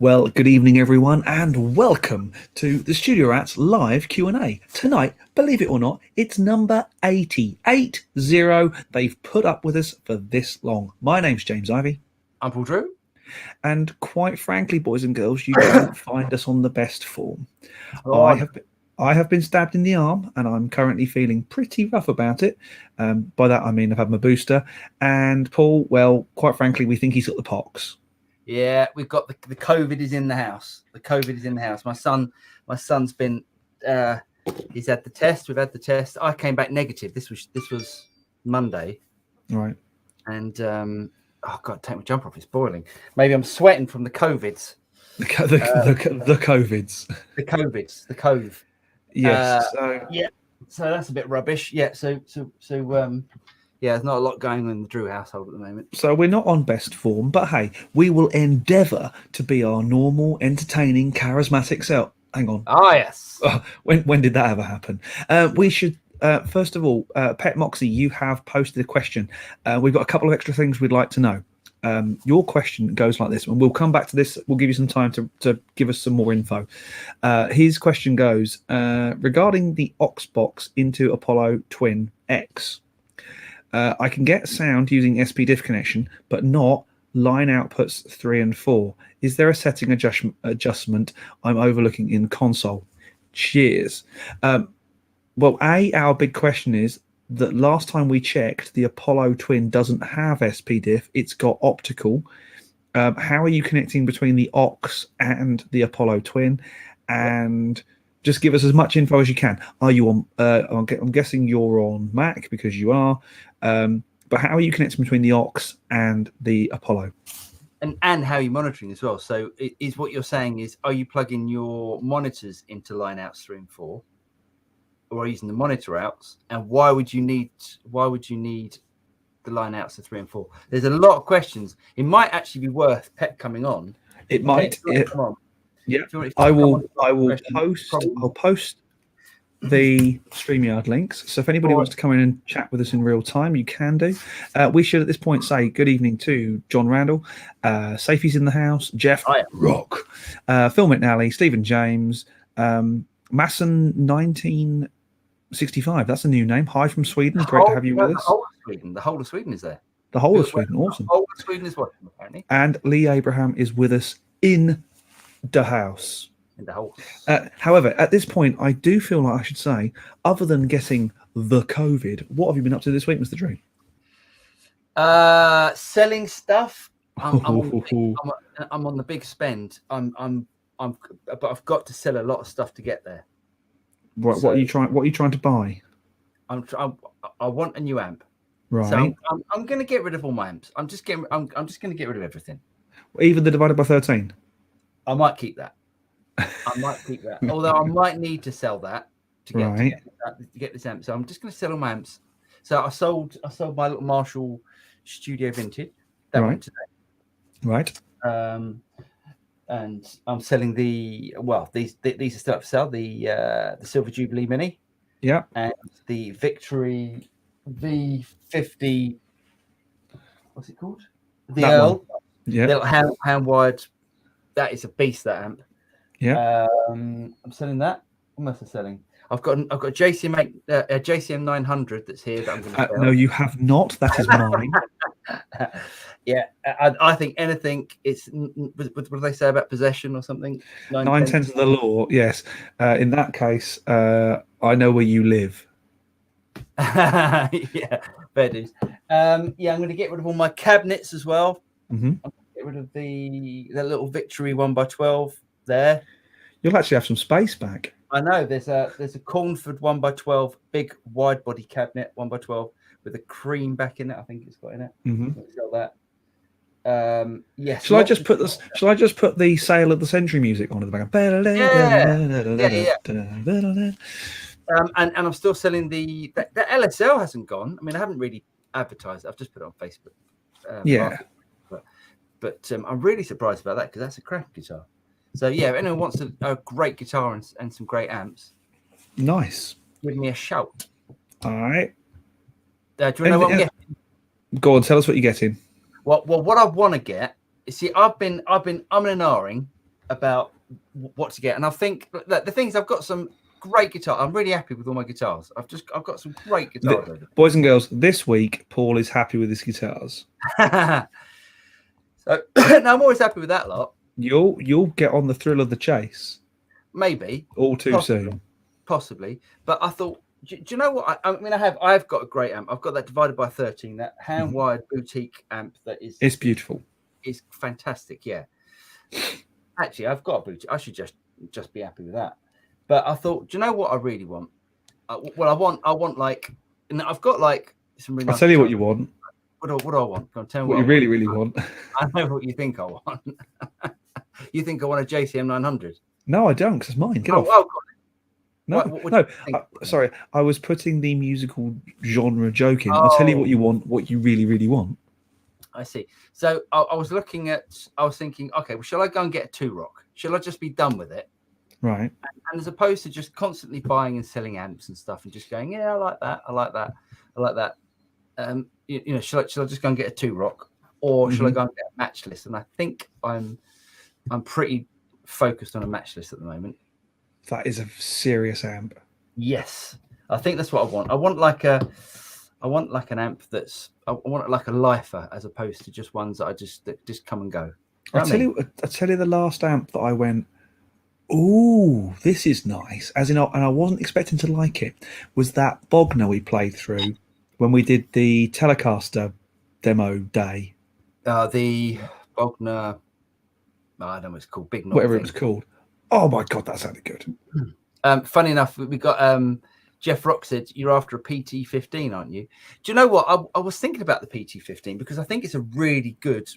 Well, good evening, everyone, and welcome to the Studio Rats live Q&A. Tonight, believe it or not, it's number 80. 80. They've put up with us for this long. My name's James Ivy. I'm Paul Drew. And quite frankly, boys and girls, you don't find us on the best form. Oh, I have been stabbed in the arm, and I'm currently feeling pretty rough about it. By that, I mean I've had my booster. And Paul, well, quite frankly, we think he's got the pox. yeah, we've got the COVID is in the house. The COVID is in the house. My son's been he's had the test. We've had the test. I came back negative. This was Monday. Right. And oh god, take my jumper off. It's boiling. Maybe I'm sweating from the COVIDs. The COVIDs. The COVIDs. The cove. Yes. Yeah. So that's a bit rubbish. Yeah. So yeah, there's not a lot going on in the Drew household at the moment. So we're not on best form, but hey, we will endeavour to be our normal, entertaining, charismatic self. Hang on. Ah, yes. When did that ever happen? We should, first of all, Pet Moxie, you have posted a question. We've got a couple of extra things we'd like to know. Your question goes like this, and we'll come back to this. We'll give you some time to give us some more info. His question goes, regarding the Oxbox into Apollo Twin X. I can get sound using SPDIF connection, but not line outputs 3 and 4. Is there a setting adjustment I'm overlooking in console? Cheers. Well, our big question is that last time we checked, the Apollo Twin doesn't have SPDIF. It's got optical. How are you connecting between the Ox and the Apollo Twin? And just give us as much info as you can. Are you on? I'm guessing you're on Mac because you are. But how are you connecting between the Ox and the Apollo? And how are you monitoring as well? So is what you're saying is, are you plugging your monitors into line outs 3 and 4, or are you using the monitor outs? And why would you need the line outs of 3 and 4? There's a lot of questions. It might actually be worth Pet coming on. It might. Come on. Yeah, I will post. I'll post the StreamYard links. So if anybody wants to come in and chat with us in real time, you can do. We should at this point say good evening to John Randall, Safey's in the house, Jeff Rock, Phil McNally, Stephen James, Masson 1965. That's a new name. Hi from Sweden. Great to have you with us. The whole of Sweden is there. The whole of Sweden. Awesome. The whole of Sweden is watching, apparently. And Lee Abraham is with us in the house. In the house. However, at this point, I do feel like I should say, other than getting the COVID, what have you been up to this week, Mr. Drew? Selling stuff. I'm on the big spend. But I've got to sell a lot of stuff to get there. Right. So, what are you trying to buy? I want a new amp. Right. So I'm going to get rid of all my amps. I'm just going to get rid of everything. Even the divided by 13. I might keep that. Although I might need to sell that to get this amp. So I'm just going to sell all my amps. So I sold my little Marshall Studio Vintage. That went today. Right. And I'm selling these are still up for sale. The Silver Jubilee Mini. Yeah. And the Victory V50. What's it called? The that Earl. One. Yeah. Little hand wired. That is a beast. That amp. Yeah. I'm selling that. What else am I selling? I've got a JCM 900 that's here that I'm going to sell. No, you have not. That is mine. Yeah, I think anything. It's what do they say about possession or something? 9/10 of the law. Yes. In that case, I know where you live. Yeah, fair dues. I'm going to get rid of all my cabinets as well. Mm-hmm. I'm going to get rid of the little Victory 1x12 there. You'll actually have some space back. I know. There's a Cornford 1x12 big wide body cabinet 1x12 with a cream back in it. I think it's got in it. Mm-hmm. It's got that. Yes. Shall I just put this? Shall I just put the Sale of the Century music on in the back? Yeah. And I'm still selling the LSL hasn't gone. I mean, I haven't really advertised it. I've just put it on Facebook. But I'm really surprised about that because that's a crap guitar. So yeah, if anyone wants a great guitar and some great amps, nice. Give me a shout. All right. Do you know what I'm getting? Go on, tell us what you're getting. Well, what I want to get. See, I'm an R-ing, about what to get, and I think that the things I've got some great guitar. I'm really happy with all my guitars. I've got some great guitars. Boys and girls, this week Paul is happy with his guitars. So no, I'm always happy with that lot. You'll get on the thrill of the chase. Maybe all too soon. Possibly, but I thought, do you know what? I mean, I've got a great amp. I've got that divided by 13, that hand wired boutique amp that is. It's beautiful. It's fantastic. Yeah. Actually, I've got a boutique. I should just be happy with that. But I thought, do you know what I really want? I want like, and I've got like some. Really I'll tell you what you want. What do I want? Go on, tell me what you really want. I know what you think I want. You think I want a JCM 900? No, I don't, because it's mine. Get off. Oh, no. Sorry, I was putting the musical genre joke in. I'll tell you what you want, what you really want. I see. So I was thinking, okay, well, shall I go and get a 2-rock? Shall I just be done with it? Right. And as opposed to just constantly buying and selling amps and stuff and just going, yeah, I like that. You know, shall I just go and get a 2-rock, or shall I go and get a matchless? And I think I'm pretty focused on a matchless at the moment. That is a serious amp. Yes, I think that's what I want. I want like an amp that's. I want it like a lifer as opposed to just ones that just come and go. I'll tell you the last amp that I went, ooh, this is nice. And I wasn't expecting to like it. Was that Bogner we played through when we did the Telecaster demo day? The Bogner. I don't know what it's called. Big Knob. Whatever it was called. Oh my God, that sounded good. Funny enough, we got Jeff Rock said you're after a PT15, aren't you? Do you know what? I was thinking about the PT15 because I think it's a really good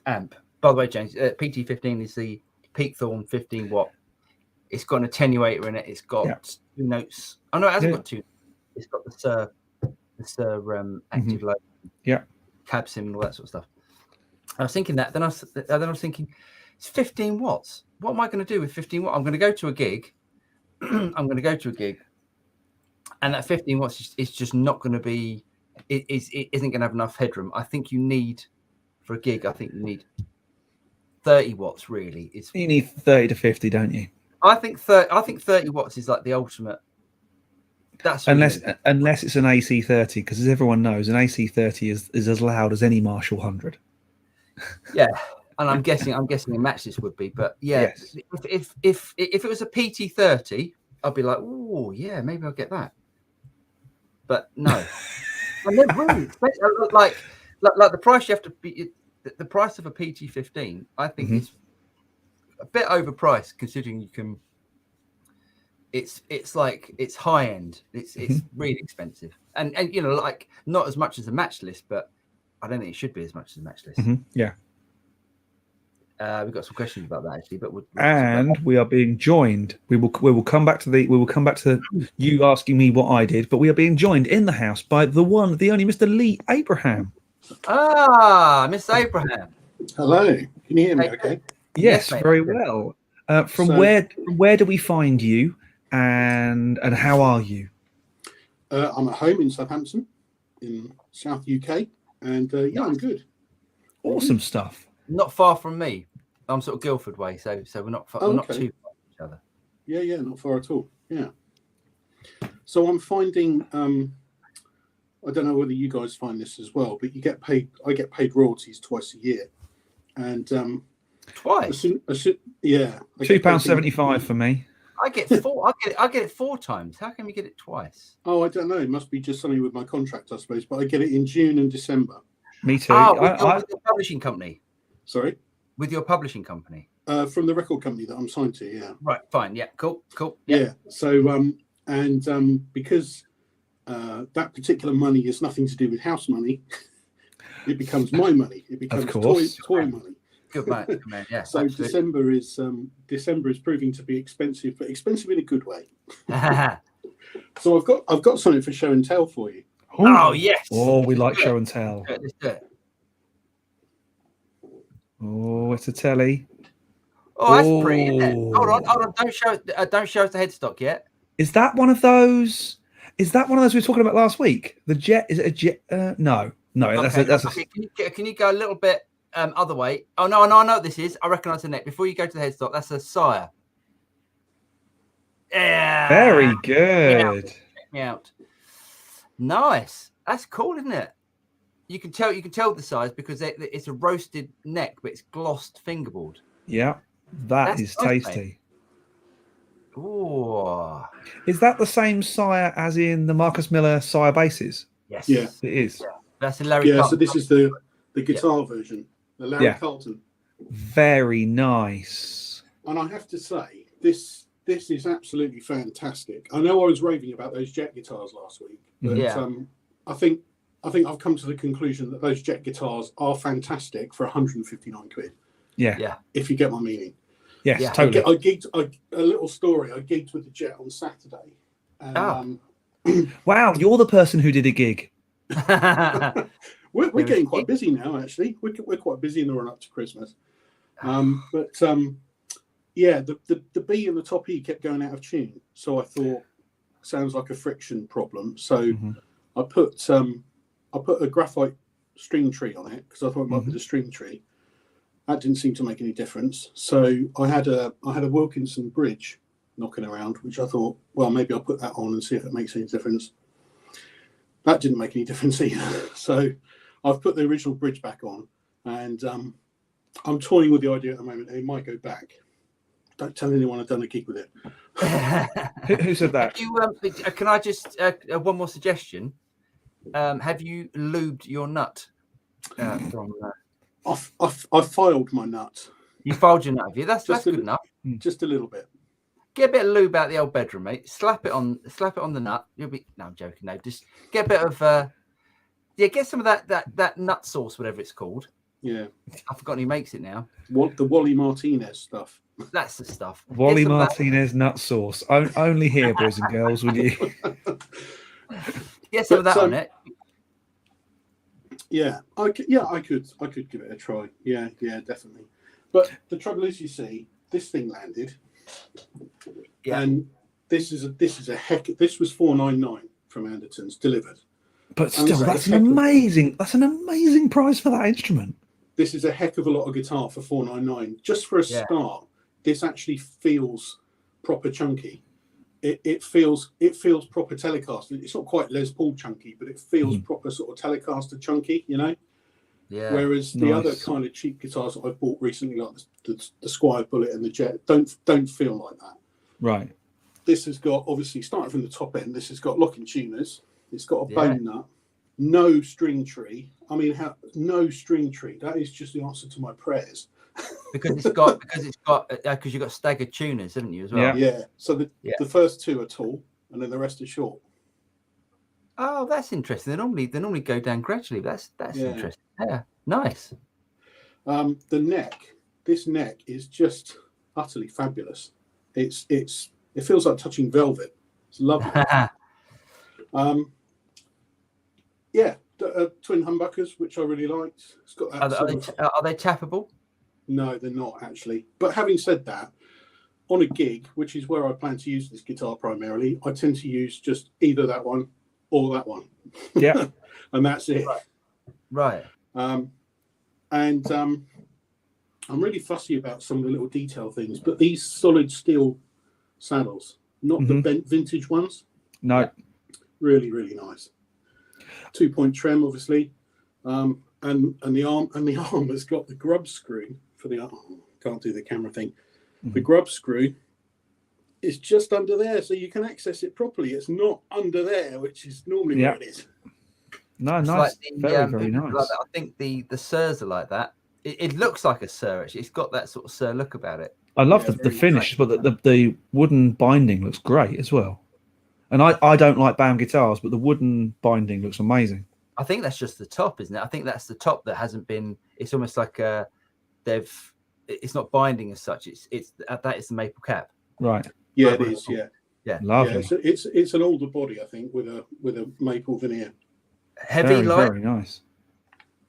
amp. By the way, James, PT15 is the Peakthorn 15 watt. It's got an attenuator in it. It's got 2 notes. Oh no, it hasn't got 2. It's got the Sir active low, cab sim and all that sort of stuff. I was thinking that. Then I was thinking, it's 15 watts. What am I going to do with 15 watts? I'm going to go to a gig. And that 15 watts is just not going to be. It isn't going to have enough headroom. I think you need for a gig. I think you need 30 watts. Really, you need 30 to 50, don't you? I think 30 watts is like the ultimate. That's unless it's an AC30, because as everyone knows, an AC30 is as loud as any Marshall 100. Yeah, and I'm guessing a matchless would be, but yeah, yes. If it was a PT30, I'd be like, oh yeah, maybe I'll get that. But no, and they're really expensive. Like the price you have to be. The price of a PT15, I think, is a bit overpriced considering you can. It's like it's high end. It's really expensive, and you know, like not as much as a matchless, but I don't think it should be as much as a matchless. Yeah. We've got some questions about that actually, but we are being joined. We will come back to you asking me what I did, but we are being joined in the house by the one, the only Mr. Lee Abraham. Ah, Mr. Abraham. Hello. Can you hear me? Okay. Yes, very well. Where do we find you, and how are you? I'm at home in Southampton, in South UK, and I'm good. Awesome stuff. Not far from me. I'm sort of Guildford way, so we're not far, we're not too far from each other. Yeah, not far at all. Yeah. So I'm finding, I don't know whether you guys find this as well, but I get paid royalties twice a year, and twice. Yeah, £2.75 for me. I get it 4 times. How can we get it twice? Oh, I don't know. It must be just something with my contract, I suppose. But I get it in June and December. Me too. With your publishing company. Sorry? With your publishing company. From the record company that I'm signed to, yeah. Right, fine. Yeah, cool. Yeah. So because that particular money is nothing to do with house money, it becomes my money. It becomes toy money. Good man. Yeah. So absolutely. December is proving to be expensive, but expensive in a good way. So I've got something for show and tell for you. Oh yes. Oh, we like show and tell. Let's do it. Oh, it's a telly. Oh, that's pretty. Isn't it? Hold on. Don't show us the headstock yet. Is that one of those? We were talking about last week? The jet? Is it a jet? No. Okay. That's. Okay. Can you go a little bit other way. Oh no, I know what this is. I recognise the neck. Before you go to the headstock, that's a sire. Yeah. Very Check me out. good. Check me out. Nice. That's cool, isn't it? You can tell the size because it's a roasted neck, but it's glossed fingerboard. Yeah, that's That's nice, tasty. Oh, Is that the same sire as in the Marcus Miller sire bases? yes. Yeah. It is. Yeah. That's a Larry Yeah, Carlton. so this is the guitar version, the Larry Yeah. Carlton. Very nice. And I have to say, this is absolutely fantastic. I know I was raving about those Jet guitars last week, but Yeah. I think I've come to the conclusion that those Jet guitars are fantastic for 159 quid. Yeah. Yeah. If you get my meaning. Yes, Yeah. totally. I gigged a little story. I gigged with the Jet on Saturday. And, Wow, you're the person who did a gig. we're getting quite busy now, actually. We're quite busy in the run up to Christmas. Yeah, the B and the top E kept going out of tune. So I thought, sounds like a friction problem. So I put a graphite string tree on it because I thought it might be the string tree. That didn't seem to make any difference. So I had a Wilkinson bridge knocking around, which I thought, well, maybe I'll put that on and see if it makes any difference. That didn't make any difference either. So I've put the original bridge back on, and I'm toying with the idea at the moment that it might go back. Don't tell anyone I've done a gig with it. Who said that? Can I just one more suggestion? Have you lubed your nut? I've filed my nut. You filed your nut, have you? That's good enough. Just a little bit. Get a bit of lube out the old bedroom, mate. Slap it on the nut. You'll be. No, I'm joking. No, just get a bit of. Get some of that nut sauce, whatever it's called. Yeah, I've forgotten who makes it now. What the Wally Martinez stuff? That's the stuff. Wally Martinez nut sauce. Only here, boys and girls, will you? Get some of that on it. Yeah, I could give it a try. Yeah, definitely. But the trouble is, you see, this thing landed, and this is a heck. This was $499 from Anderton's delivered. But still, that's an amazing price for that instrument. This is a heck of a lot of guitar for $499. Just for a start, this actually feels proper chunky. It feels proper Telecaster. It's not quite Les Paul chunky, but it feels proper sort of Telecaster chunky, you know. Yeah. Whereas the other kind of cheap guitars that I've bought recently, like the Squire Bullet and the Jet, don't feel like that. Right. This has got, obviously starting from the top end, this has got locking tuners. It's got a bone nut, no string tree. I mean, no string tree? That is just the answer to my prayers. because you've got staggered tuners, haven't you, as well? Yeah. So the first two are tall, and then the rest are short. Oh, that's interesting. They normally go down gradually. That's interesting. Yeah, nice. This neck is just utterly fabulous. It feels like touching velvet. It's lovely. Twin humbuckers, which I really liked. It's got that. Are they tappable? No, they're not actually. But having said that, on a gig, which is where I plan to use this guitar primarily, I tend to use just either that one or that one. Yeah. And that's it. Right. I'm really fussy about some of the little detail things, but these solid steel saddles, not the bent vintage ones. No. Really, really nice. 2-point trem, obviously. And the arm has got the grub screw for the arm. Can't do the camera thing. The grub screw is just under there, so you can access it properly. It's not under there, which is normally where it is. No, it's nice. Like Very nice. Like I think the Sirs are like that. It looks like a Sir, actually. It's got that sort of Sir look about it. I love the finish, but the wooden binding looks great as well. And I don't like BAM guitars, but the wooden binding looks amazing. I think that's just the top, isn't it? I think that's the top that hasn't been. It's almost like it's not binding as such. That is the maple cap. Right. Yeah, it is. Yeah. Yeah. Lovely. Yeah, it's an older body, I think, with a maple veneer. Heavy, very nice.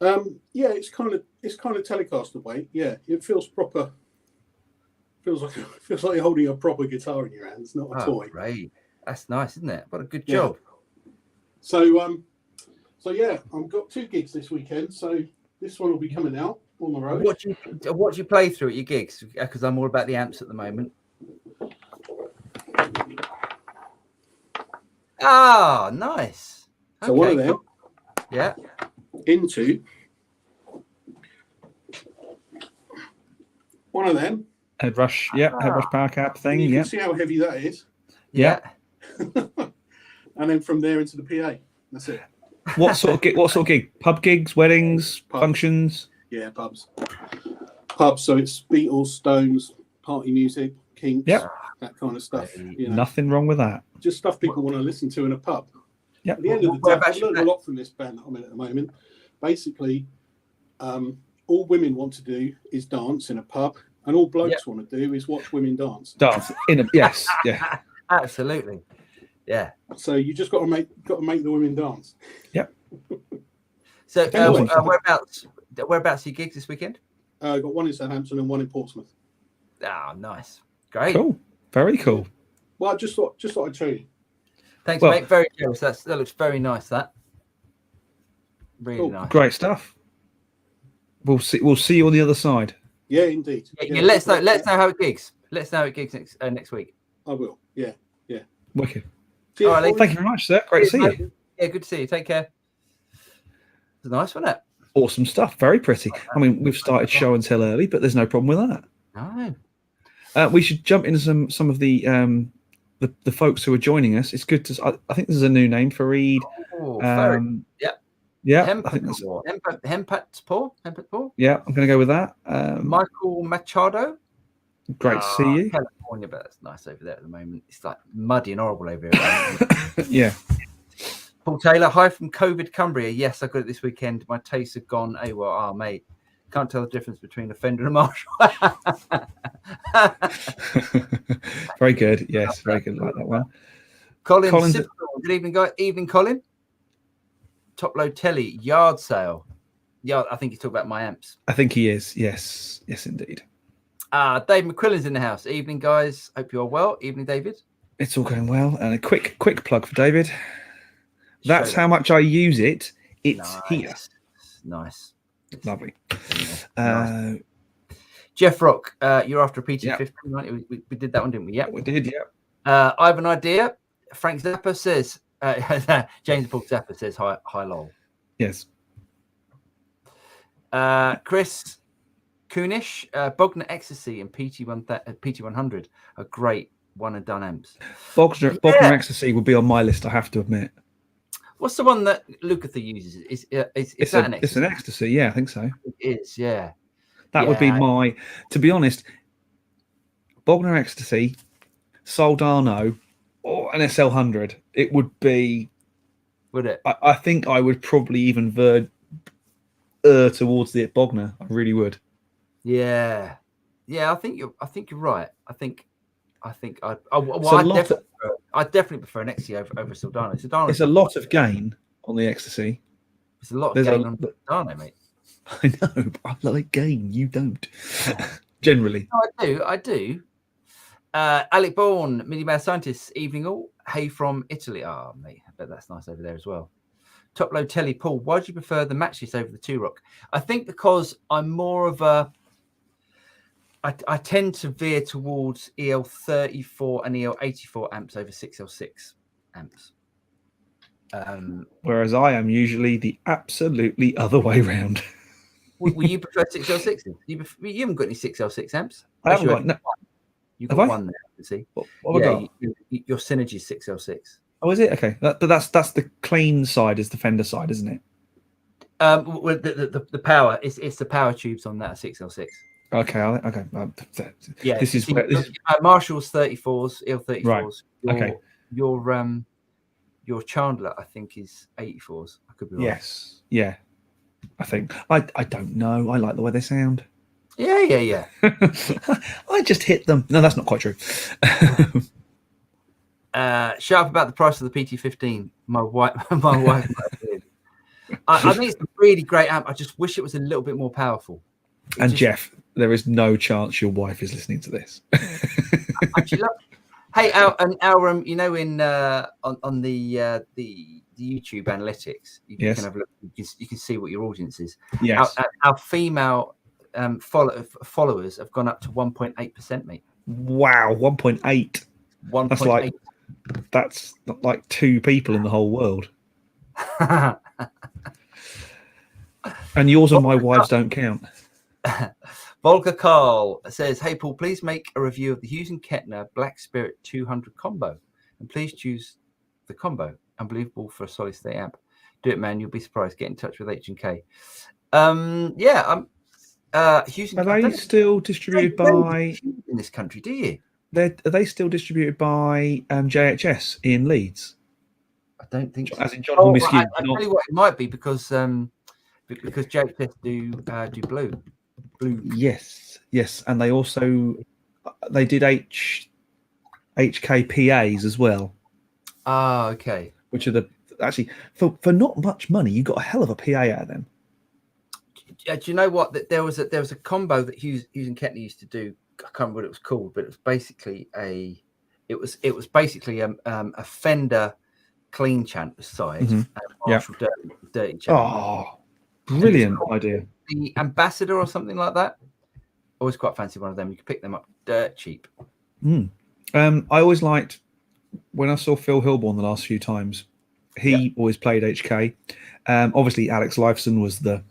Yeah, it's kind of Telecaster weight. Yeah, it feels proper. Feels like you're holding a proper guitar in your hands, not a toy. Great. That's nice, isn't it? What a good job. So yeah, I've got 2 gigs this weekend. So this one will be coming out. on the road. What do you play through at your gigs? Because I'm all about the amps at the moment. Ah, nice. So one of them, cool. Yeah, into one of them. Head rush, yeah, head rush power cap thing. You Yeah, can see how heavy that is. yeah. And then from there into the PA. That's it. What sort of gig? Pub gigs, weddings, Pub. functions. Yeah, pubs. So it's Beatles, Stones, party music, Kinks, Yep. that kind of stuff. You know, Nothing wrong with that. just stuff people want to listen to in a pub. Yep. At the end of the day, I've learned a lot from this band that I'm in at the moment. Basically, all women want to do is dance in a pub, and all blokes want to do is watch women dance. Dance in a yes, yeah, absolutely. Yeah. So you just got to make the women dance. Yep. So Anyway. whereabouts are your gigs this weekend? I got one in Southampton and one in Portsmouth. Ah, nice, great, cool, very cool. Well, I just thought I'd show you. Thanks, Well- mate. Very jealous. That looks very nice. That really Cool. nice. Great stuff. We'll see you on the other side. Yeah, indeed. Yeah, let's know how it gigs. Let's know how it gigs next week. I will. Yeah. Wicked. Cheers, All right, Lee. boys. Thank you very much, sir. Great to see you. Yeah, good to see you. Take care. It's nice, wasn't it? Awesome stuff. Very pretty. I mean, we've started show and tell early, but there's no problem with that. No. We should jump into some of the folks who are joining us. It's good to. I think this is a new name for Reed. Oh, Yeah, I think that's. Hempatspor. Yeah, I'm going to go with that. Michael Machado. Great to see you. California, but it's nice over there at the moment. It's like muddy and horrible over here. Yeah. Paul Taylor, hi from COVID Cumbria. Yes, I got it this weekend. My tastes have gone AWOL. Ah, mate. Can't tell the difference between a Fender and a Marshall. Very good. Yes, very good. Like that one. Collins. Good evening, guys. Evening, Colin. Top load telly, yard sale. Yeah, I think he's talking about my amps. I think he is. Yes, indeed. Dave McQuillan's in the house. Evening, guys. Hope you're well. Evening, David. It's all going well. And a quick plug for David. That's how much I use it. It's here. Nice. Lovely. Nice. Jeff Rock, you're after a PT15, right? We did that one, didn't we? Yeah, we did. Yeah. I have an idea. Frank Zappa says, James Paul Zappa says, hi, lol. Yes. Chris Kunish, Bogner Ecstasy and PT100 are great one and done amps. Bogner Ecstasy would be on my list, I have to admit. What's the one that Lukather uses? Is that an Ecstasy? It's an Ecstasy, yeah, I think so. It is, yeah. That would be my, to be honest, Bogner Ecstasy, Soldano, or an SL100. It would be. Would it? I think I would probably even towards the Bogner. I really would. Yeah. I think you're right. I definitely prefer an Ecstasy over Soldano. It's a lot of gain on the Ecstasy. It's a lot of gain on Soldano, mate. I know, but I like gain. You don't. Generally. No, I do. Alec Bourne, Mini Mad Scientist, evening all. Hey from Italy. Mate, I bet that's nice over there as well. Top load telly, Paul. Why do you prefer the matchless over the Two Rock? I think because I'm more of a. I tend to veer towards EL34 and EL84 amps over 6L6 amps. Whereas I am usually the absolutely other way round. Will you prefer 6L6s? You haven't got any 6L6 amps? I haven't got. No. You've got one there, you see. What have I got? Your Synergy 6L6. Oh, is it? Okay. But that's the clean side, is the Fender side, isn't it? Well, the power, it's the power tubes on that 6L6. Okay. Yeah. This is Marshall's 34s, EL34s. Right. Okay. Your Chandler, I think, is 84s. I could be wrong. Yes. Yeah. I think. I don't know. I like the way they sound. Yeah. I just hit them. No, that's not quite true. Sharp about the price of the PT15. My wife. I think it's a really great amp. I just wish it was a little bit more powerful. Jeff, there is no chance your wife is listening to this. Hey, our you know, in on the YouTube analytics, you can have a look. You can see what your audience is. Yes. Our female followers have gone up to 1.8%, mate. Wow, 1.8. 1.8. That's like 2 people in the whole world. And yours and my wives don't count. Volker Carl says, "Hey Paul, please make a review of the Hughes and Kettner Black Spirit 200 combo, and please choose the combo. Unbelievable for a solid state amp. Do it, man. You'll be surprised. Get in touch with H&K." Hughes and Are they still distributed by in this country? Do you? Are they still distributed by JHS in Leeds? I don't think so. As in Jonathan Miskew. I tell you what, it might be because JHS do blue. Yes, and they also did HKPAs as well. Ah, okay. Which are actually for not much money, you got a hell of a PA out of them. Do you know what? That there was a combo that Hughes and Kettner used to do. I can't remember what it was called, but it was basically a Fender clean chant side and a Marshall dirty chant. Oh, brilliant idea! The Ambassador or something like that. Always quite fancy one of them. You could pick them up dirt cheap. I always liked when I saw Phil Hilborn the last few times. He always played HK. Obviously, Alex Lifeson was the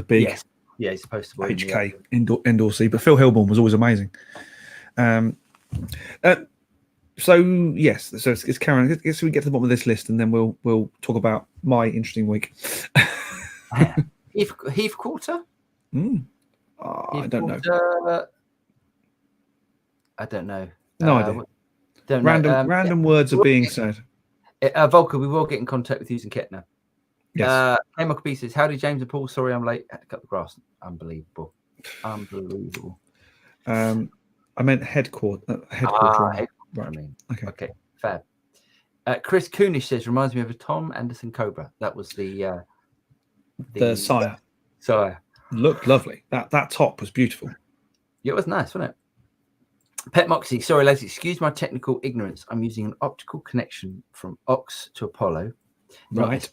big he's supposed to be HK endorsee, but Phil Hilborn was always amazing. So it's Karen. I guess we get to the bottom of this list, and then we'll talk about my interesting week. Heath Quarter. I don't know. I don't know. No idea. Random words are being said. Volker, we will get in contact with Hughes and Kettner. Yes. K says, "Howdy, James and Paul. Sorry, I'm late. Had to cut the grass. Unbelievable. I meant headquarter. Right. I mean, okay. Fab. Chris Coonish says, "Reminds me of a Tom Anderson Cobra. That was the Sire. Sire. Looked lovely. That top was beautiful. Yeah, it was nice, wasn't it?" Pet Moxie, sorry, lads, excuse my technical ignorance. I'm using an optical connection from Ox to Apollo, right?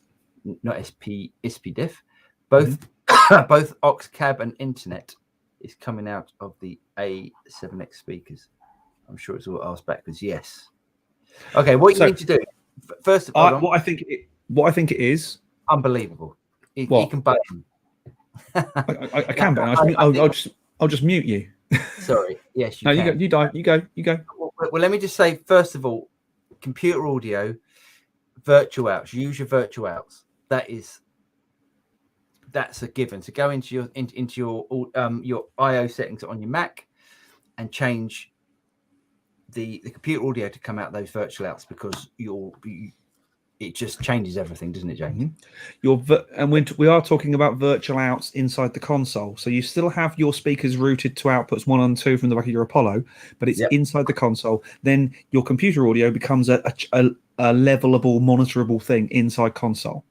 Not SPDIF. Both both Ox cab and internet is coming out of the A7X speakers. I'm sure it's all asked backwards. Yes. Okay, what you need to do first of all, what I think it is unbelievable. You can button. I can, but I'll just mute you. Sorry. Yes, you no, can. You go. Well, let me just say, first of all, computer audio, virtual outs. Use your virtual outs. That's a given. So go into your I/O settings on your Mac and change the computer audio to come out those virtual outs, because it just changes everything, doesn't it, James? And we are talking about virtual outs inside the console. So you still have your speakers routed to outputs 1 and 2 from the back of your Apollo, but it's inside the console. Then your computer audio becomes a levelable, monitorable thing inside console.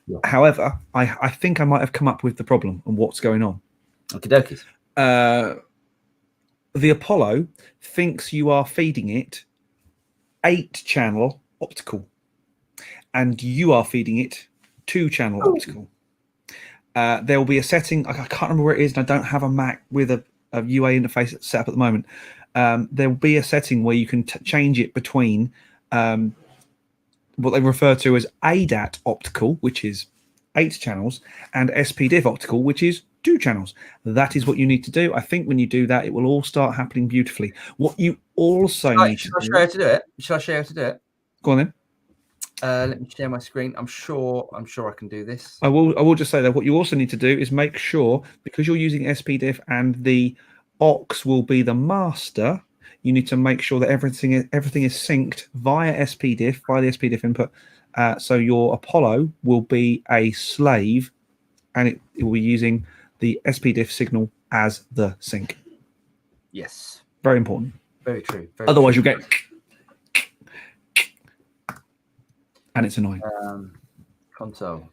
Yeah. However, I think I might have come up with the problem and what's going on. Okie dokies. The Apollo thinks you are feeding it 8-channel optical, and you are feeding it 2-channel optical. There will be a setting, I can't remember where it is, and I don't have a Mac with a UA interface set up at the moment. There will be a setting where you can change it between what they refer to as ADAT optical, which is 8 channels, and SPDIF optical, which is 2 channels. That is what you need to do. I think when you do that, it will all start happening beautifully. What you also need to do... Shall I show you how to do it? Go on then. Let me share my screen. I'm sure I can do this. I will just say that what you also need to do is make sure, because you're using SPDIF and the aux will be the master, you need to make sure that everything is synced via SPDIF, via the SPDIF input. So your Apollo will be a slave, and it will be using the SPDIF signal as the sync. Yes. Very important. Very true. Otherwise, you'll get... and it's annoying. Console.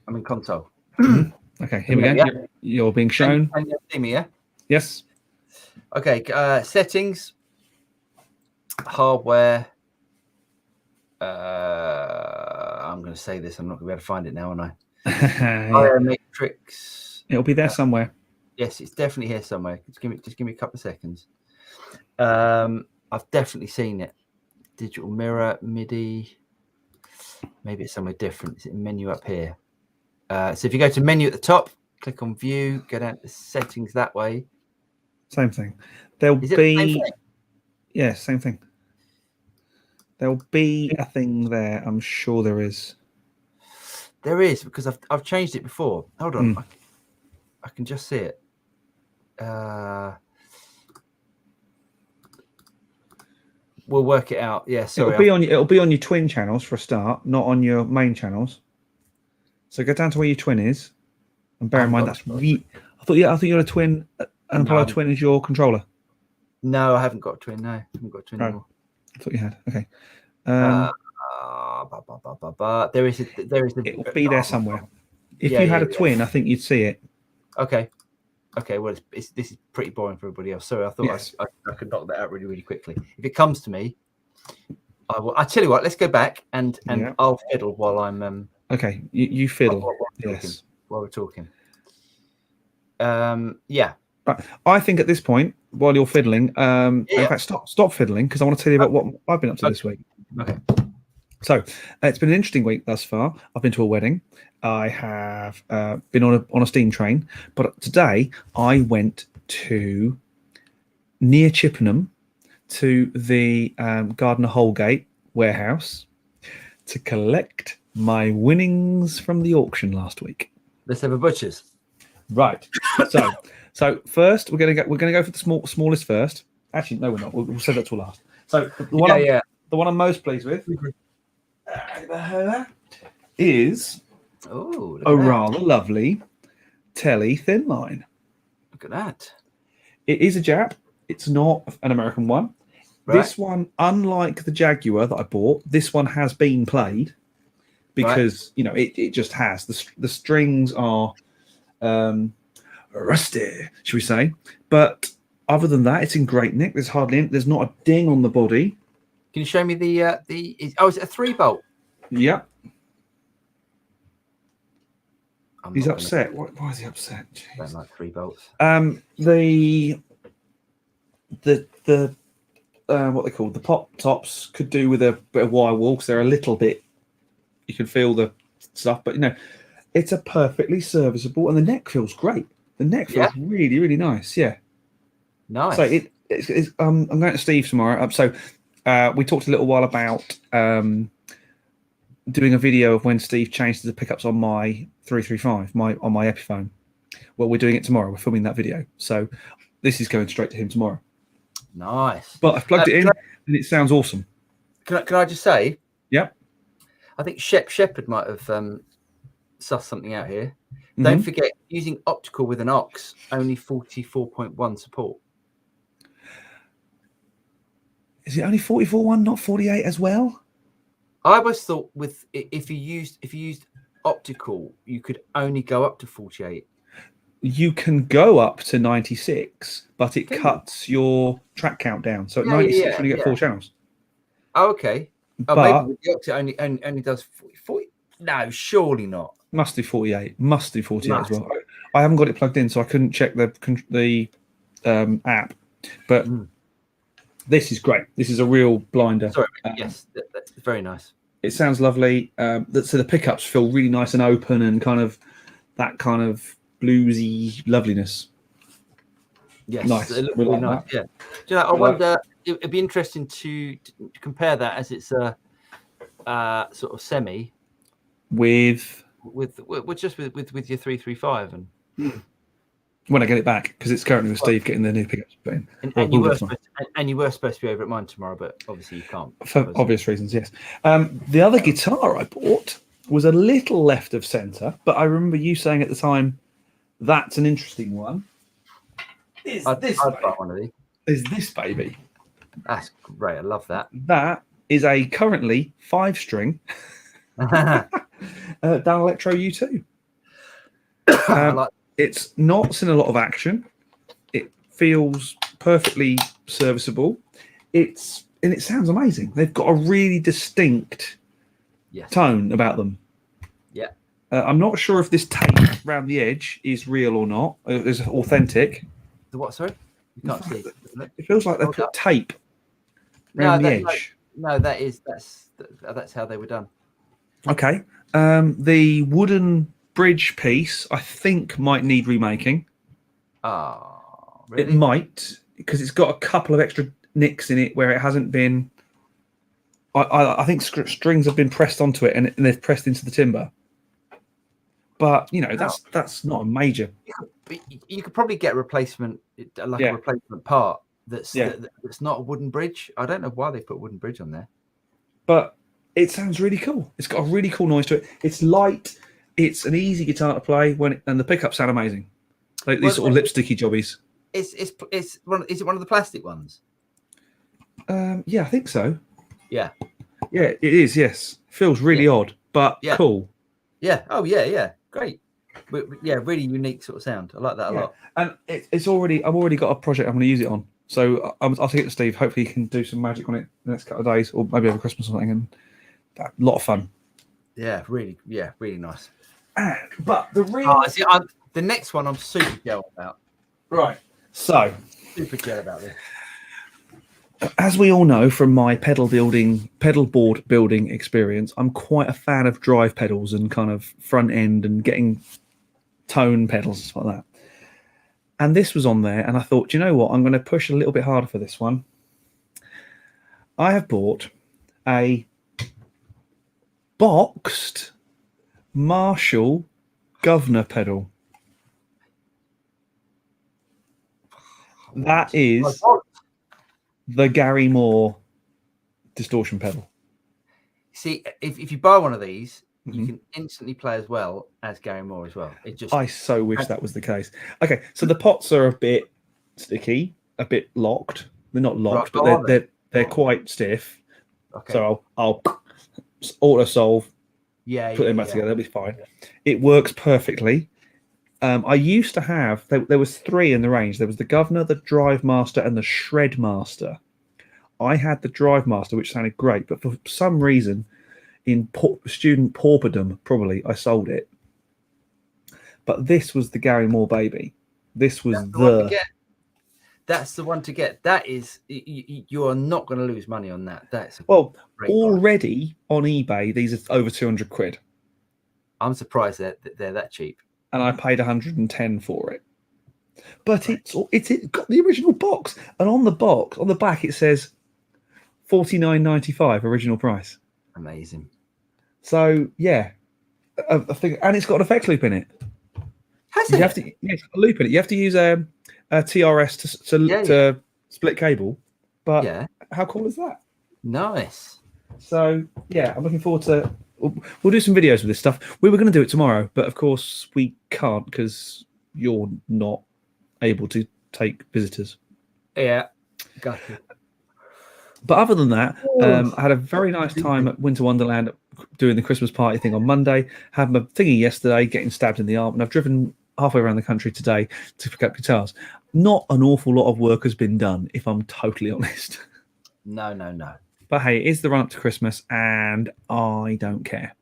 Okay, here we go. Yeah. You're being shown. Can you see me, yeah? Yes. Okay, settings, hardware. I'm going to say this. I'm not going to be able to find it now, am I? Matrix. It'll be there somewhere. Yes, it's definitely here somewhere. Just give me a couple of seconds. I've definitely seen it. Digital mirror, MIDI. Maybe it's somewhere different. Is it menu up here? So if you go to menu at the top, click on view, go down to settings that way. Same thing. There'll Is it the same be thing? yeah, same thing. There'll be a thing there. I'm sure there is. There is, because I've changed it before. Hold on, I can just see it. We'll work it out. Yeah, sorry. It'll be on your twin channels for a start, not on your main channels. So go down to where your twin is, and bear in mind that's I thought you had a twin. An Apollo twin is your controller. No, I haven't got a twin. No, I haven't got a twin anymore. I thought you had. Okay. There is. It'll be there somewhere. If you had a twin, I think you'd see it. Okay. Well, this is pretty boring for everybody else. Sorry, I thought I could knock that out really, really quickly. If it comes to me, I will. I tell you what. Let's go back and I'll fiddle while I'm. Okay, you fiddle. While we're talking. Yeah. But I think at this point, while you're fiddling, in fact, stop fiddling, because I want to tell you about what I've been up to this week. Okay. So it's been an interesting week thus far. I've been to a wedding. I have been on a steam train, but today I went to near Chippenham to the Gardner Holgate warehouse to collect my winnings from the auction last week. Let's have a butcher's. Right. So first we're gonna go for the smallest first. Actually, no, we're not. We'll save that till last. So the one I'm most pleased with is a rather lovely Telly thin line. Look at that. It is a Jap. It's not an American one. Right. This one, unlike the Jaguar that I bought, this one has been played because it just has. The strings are rusty, should we say? But other than that, it's in great nick. There's not a ding on the body. Can you show me is it a 3-bolt? Yep. He's upset. Why is he upset? I don't like 3 bolts. The what they call the pop tops could do with a bit of wire wool because they're a little bit. You can feel the stuff, but it's a perfectly serviceable, and the neck feels great. The neck feels really, really nice. Yeah. Nice. So it's I'm going to Steve tomorrow. So we talked a little while about doing a video of when Steve changes the pickups on my 335, on my Epiphone. Well, we're doing it tomorrow. We're filming that video, so this is going straight to him tomorrow. Nice. But I've plugged it in, and it sounds awesome. Can I just say? Yep. I think Shepherd might have sussed something out here. Don't forget, using optical with an aux, only 44.1 support. Is it only 44.1, not 48 as well? I always thought if you used optical, you could only go up to 48. You can go up to 96, but it cuts your track count down. So at 96, you only get 4 channels. Oh, okay. But maybe the optic only does 40. No, surely not. Must do 48. Must do 48 as well. I haven't got it plugged in, so I couldn't check the app. But this is great. This is a real blinder. Sorry, yes, that's very nice. It sounds lovely. So the pickups feel really nice and open, and kind of that kind of bluesy loveliness. Yes, nice. It looks really nice. Yeah. Do you know, I wonder. It'd be interesting to compare that as it's a sort of semi with your 335 and when I get it back, because it's currently with Steve getting the new pickups put in. And you were supposed to be over at mine tomorrow, but obviously you can't for obvious reasons. Yes. The other guitar I bought was a little left of center, but I remember you saying at the time that's an interesting one. I'd buy one of these. Is this baby? That's great. I love that. That is a currently 5-string down Electro U2. It's not seen a lot of action. It feels perfectly serviceable. And it sounds amazing. They've got a really distinct tone about them. Yeah. I'm not sure if this tape around the edge is real or not. Is authentic. The what? Sorry, you can't see. It feels like they Hold put up. tape No, around the that, edge. no, that's how they were done. Okay. The wooden bridge piece, I think, might need remaking. Oh, It really? might, because it's got a couple of extra nicks in it where it hasn't been. I think strings have been pressed onto it and they've pressed into the timber. But you know, that's not a major. You could probably get a replacement, like a replacement part that's not a wooden bridge. I don't know why they put a wooden bridge on there, but it sounds really cool. It's got a really cool noise to it. It's light. It's an easy guitar to play and the pickups sound amazing. Like these sort of lipsticky jobbies. Is it one of the plastic ones? Yeah, I think so. Yeah, it is. Yes, feels really odd, but cool. Yeah. Oh yeah. Great. Yeah, really unique sort of sound. I like that a lot. And I've already got a project I'm going to use it on. So I'll take it to Steve. Hopefully he can do some magic on it the next couple of days, or maybe over Christmas or something. And a lot of fun. Yeah, really nice. But the next one I'm super jealous about. Right. So Super jealous about this. As we all know from my pedal board building experience, I'm quite a fan of drive pedals and kind of front end and getting tone pedals and stuff like that. And this was on there, and I thought, you know what? I'm going to push a little bit harder for this one. I have bought a boxed Marshall Governor pedal. That is the Gary Moore distortion pedal. See, if you buy one of these, you can instantly play as well as Gary Moore as well. I so wish that was the case. Okay, so the pots are a bit sticky, a bit locked. They're not locked, but they're quite stiff. Okay. So I'll auto solve. Put them back together. They'll be fine. It works perfectly. I used to have there was 3 in the range. There was the Governor, the Drive Master, and the Shred Master. I had the Drive Master, which sounded great, but for some reason, in student pauperdom, probably I sold it. But this was the Gary Moore baby. This was That's the one to get. That is, you are not going to lose money on that. That's already on eBay. These are over 200 quid. I'm surprised they're that cheap. And I paid 110 for it. But it's got the original box, and on the back it says $49.95 original price. Amazing. So yeah, I think, and it's got an effects loop in it. Has it? It's got a loop in it. You have to use a TRS to split cable. But how cool is that? Nice. So yeah, I'm looking forward to. We'll do some videos with this stuff. We were going to do it tomorrow, but of course we can't because you're not able to take visitors. Yeah, got it. But other than that, I had a very nice time at Winter Wonderland doing the Christmas party thing on Monday. Had my thingy yesterday, getting stabbed in the arm, and I've driven halfway around the country today to pick up guitars. Not an awful lot of work has been done, if I'm totally honest. No. But hey, it is the run up to Christmas, and I don't care.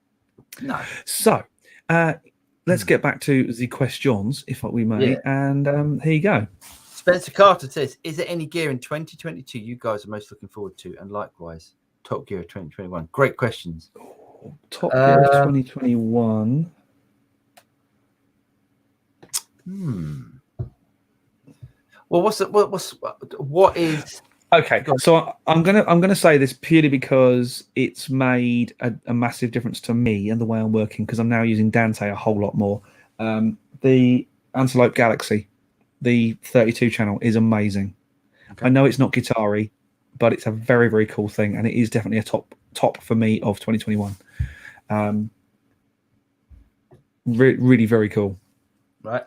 No. So, let's get back to the questions, if we may. Yeah. And here you go. Spencer Carter says, is there any gear in 2022 you guys are most looking forward to? And likewise, Top Gear 2021. Great questions. Top Gear 2021. Well, what is... Okay, so I'm gonna say this purely because it's made a massive difference to me and the way I'm working, because I'm now using Dante a whole lot more. The Antelope Galaxy, the 32 channel, is amazing. Okay. I know it's not guitar-y, but it's a very, very cool thing, and it is definitely a top for me of 2021. Really very cool. Right.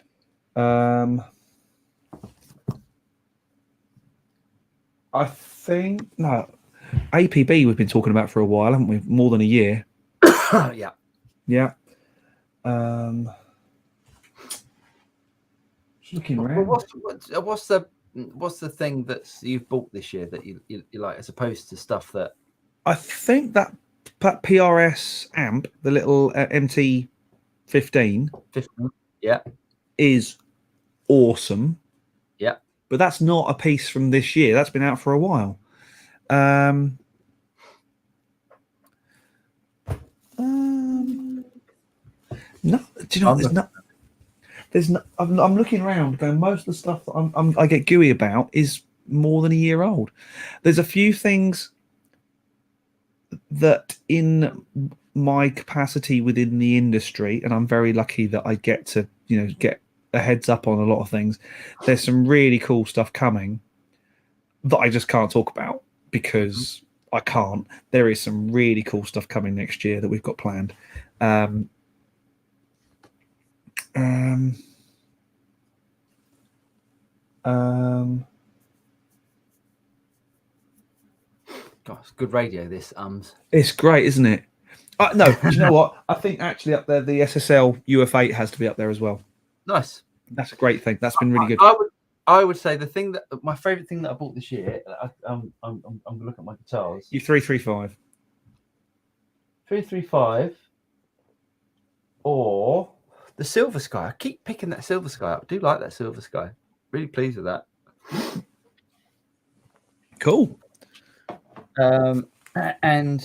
I think APB we've been talking about for a while, haven't we? More than a year. Yeah. Just looking around. What's the thing that you've bought this year that you like, as opposed to stuff that? I think that PRS amp, the little MT 15 15. Yeah. is awesome. Yeah. But that's not a piece from this year. That's been out for a while. No, do you know what? There's no. I'm looking around, going, most of the stuff that I get gooey about is more than a year old. There's a few things that, in my capacity within the industry, and I'm very lucky that I get to, get a heads up on a lot of things. There's some really cool stuff coming that I just can't talk about because I can't. There is some really cool stuff coming next year that we've got planned. God, it's good radio, this. It's great, isn't it? No, do you know what? I think actually up there, the SSL UF8 has to be up there as well. Nice. That's a great thing. That's been really good. I would say my favorite thing that I bought this year. I'm gonna look at my guitars. You 335. 335 or the Silver Sky. I keep picking that Silver Sky up. I do like that Silver Sky. Really pleased with that. Cool. And I'm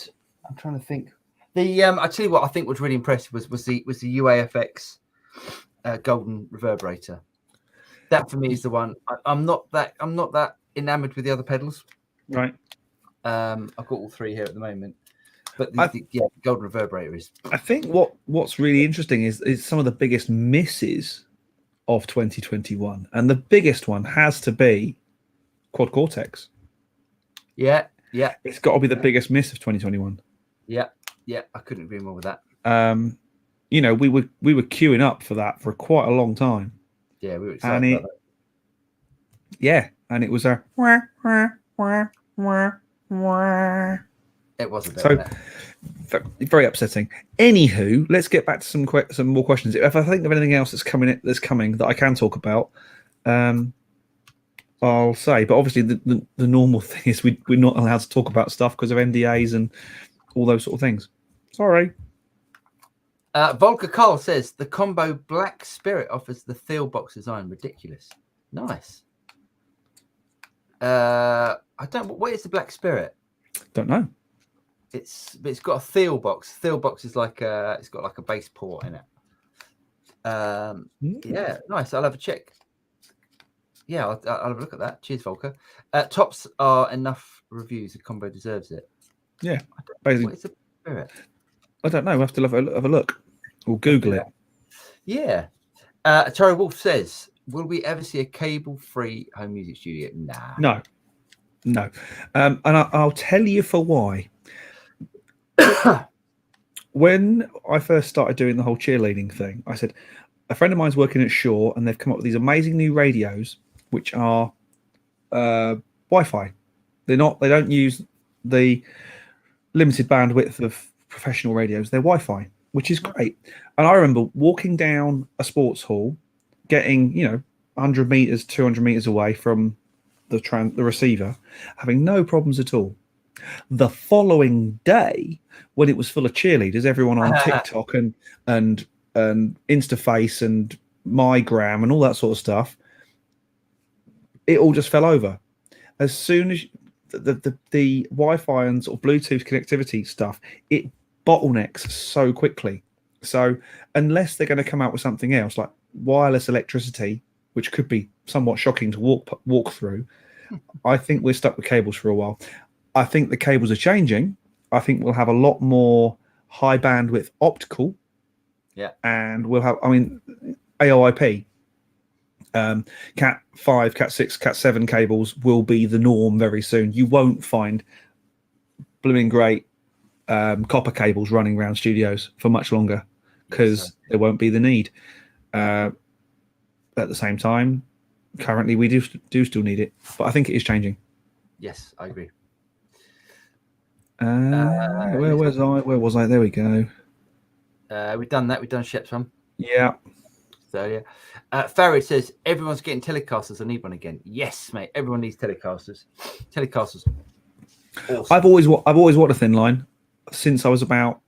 trying to think. I tell you what I think was really impressive was the UAFX golden reverberator. That for me is the one. I'm not that enamored with the other pedals. Right. I've got all three here at the moment. But the golden reverberator is. I think what's really interesting is some of the biggest misses of 2021, and the biggest one has to be Quad Cortex. Yeah. It's got to be the biggest miss of 2021. Yeah, I couldn't agree more with that. We were queuing up for that for quite a long time. Yeah, we were excited about that. Yeah, and it was a. It was a bit. So very upsetting. Anywho, let's get back to some more questions. If I think of anything else that's coming that I can talk about, I'll say. But obviously, the normal thing is we're not allowed to talk about stuff because of NDAs and all those sort of things. Sorry. Volker Carl says the combo Black Spirit offers the Thiel box design. Ridiculous. Nice. I don't. What is the Black Spirit? Don't know. It's got a Thiel box. Thiel box is it's got like a bass port in it. Yeah, nice. I'll have a check. Yeah, I'll have a look at that. Cheers, Volker. Tops are enough reviews. The combo deserves it. Yeah, basically. What is the Spirit? I don't know. We'll have to have a look. We'll Google it. Yeah. Terry Wolf says, will we ever see a cable-free home music studio? Nah. No. And I'll tell you for why. When I first started doing the whole cheerleading thing, I said, a friend of mine's working at Shaw and they've come up with these amazing new radios, which are Wi-Fi. They don't use the limited bandwidth of professional radios. They're Wi-Fi, which is great. And I remember walking down a sports hall, getting 100 meters, 200 meters away from the receiver, having no problems at all. The following day, when it was full of cheerleaders, everyone on TikTok and Instaface and MyGram and all that sort of stuff, it all just fell over. As soon as the Wi-Fi and sort of Bluetooth connectivity stuff, it bottlenecks so quickly. So unless they're going to come out with something else like wireless electricity, which could be somewhat shocking to walk through, I think we're stuck with cables for a while. I think the cables are changing. I think we'll have a lot more high bandwidth optical. Yeah. And we'll have, AOIP, Cat 5, Cat 6, Cat 7 cables will be the norm very soon. You won't find blooming great copper cables running around studios for much longer because there won't be the need. At the same time, currently we do still need it, but I think it is changing. Yes, I agree. Where was I? There we go. We've done that. We've done Shep's one. Yeah. So yeah. Farrell says everyone's getting Telecasters. I need one again. Yes, mate. Everyone needs Telecasters. Telecasters. Awesome. I've always wanted a thin line since I was about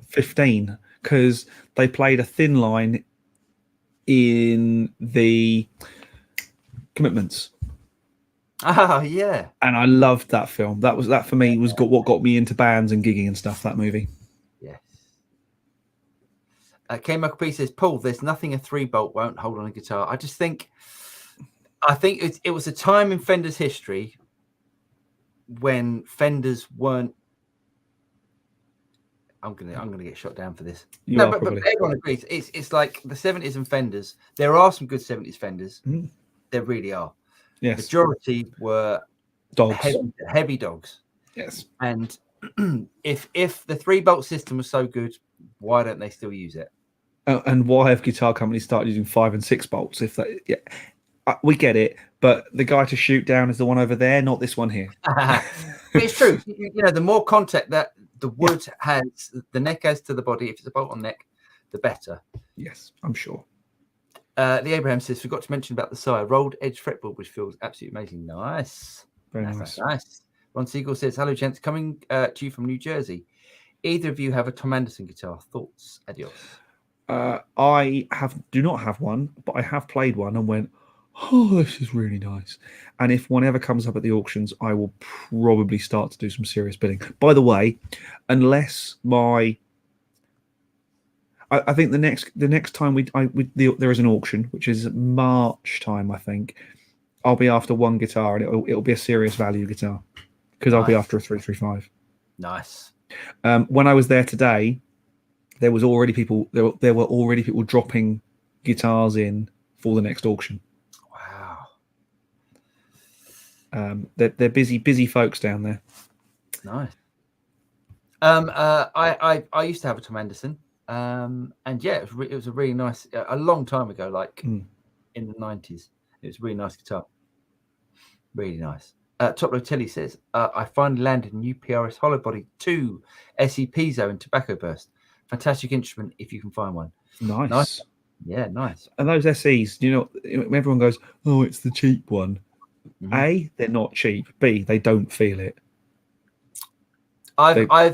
15 because they played a thin line in the Commitments. Oh yeah. And I loved that film. That for me was what got me into bands and gigging and stuff. That movie. Yes. K Michael P says, Paul, there's nothing a 3-bolt won't hold on a guitar. I think it was a time in Fender's history when Fenders weren't. I'm gonna get shot down for this. But everyone agrees. It's like the 70s and Fenders. There are some good 70s Fenders. Mm. There really are. Yes. Majority were dogs. Heavy dogs. Yes. And if the 3-bolt system was so good, why don't they still use it? And why have guitar companies started using 5 and 6 bolts? If that, yeah, we get it, but the guy to shoot down is the one over there, not this one here. It's true. The more contact that the wood has, the neck has to the body. If it's a bolt-on neck, the better. Yes, I'm sure. The Abraham says, forgot to mention about the sire rolled edge fretboard, which feels absolutely amazing. Nice. Very nice. Nice. Ron Siegel says, hello, gents. Coming to you from New Jersey. Either of you have a Tom Anderson guitar? Thoughts? Adios. I do not have one, but I have played one and went, oh, this is really nice. And if one ever comes up at the auctions, I will probably start to do some serious bidding. By the way, unless I think the next time there is an auction, which is March time, I think, I'll be after one guitar, and it'll be a serious value guitar, because I'll be after a 335. Nice. When I was there today, there were already people dropping guitars in for the next auction. Wow. They're busy folks down there. Nice. I used to have a Tom Anderson. And yeah, it was a really nice, a long time ago, like in the 90s. It was a really nice guitar. Really nice. Top Low Telly says, I finally landed a new PRS hollow body 2 SE Piezo and Tobacco Burst. Fantastic instrument if you can find one. Nice. Yeah, nice. And those SEs, everyone goes, oh, it's the cheap one. Mm-hmm. A, they're not cheap. B, they don't feel it. I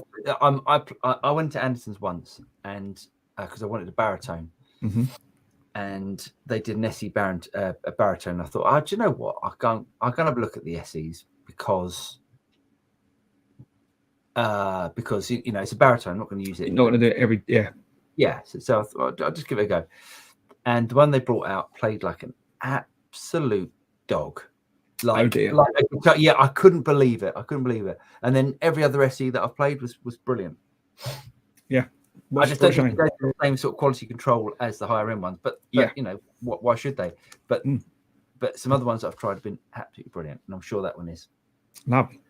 went to Anderson's once, and because I wanted a baritone, and they did an SE a baritone. I thought, do you know what? I'm going to have a look at the SEs because it's a baritone. I'm not going to use it. You're not going to do it yeah. So I thought I'll just give it a go. And the one they brought out played like an absolute dog. Oh dear. I couldn't believe it. And then every other SE that I've played was brilliant. Yeah. I just don't think they go for the same sort of quality control as the higher end ones. But yeah, why should they? But some other ones that I've tried have been absolutely brilliant, and I'm sure that one is. Lovely.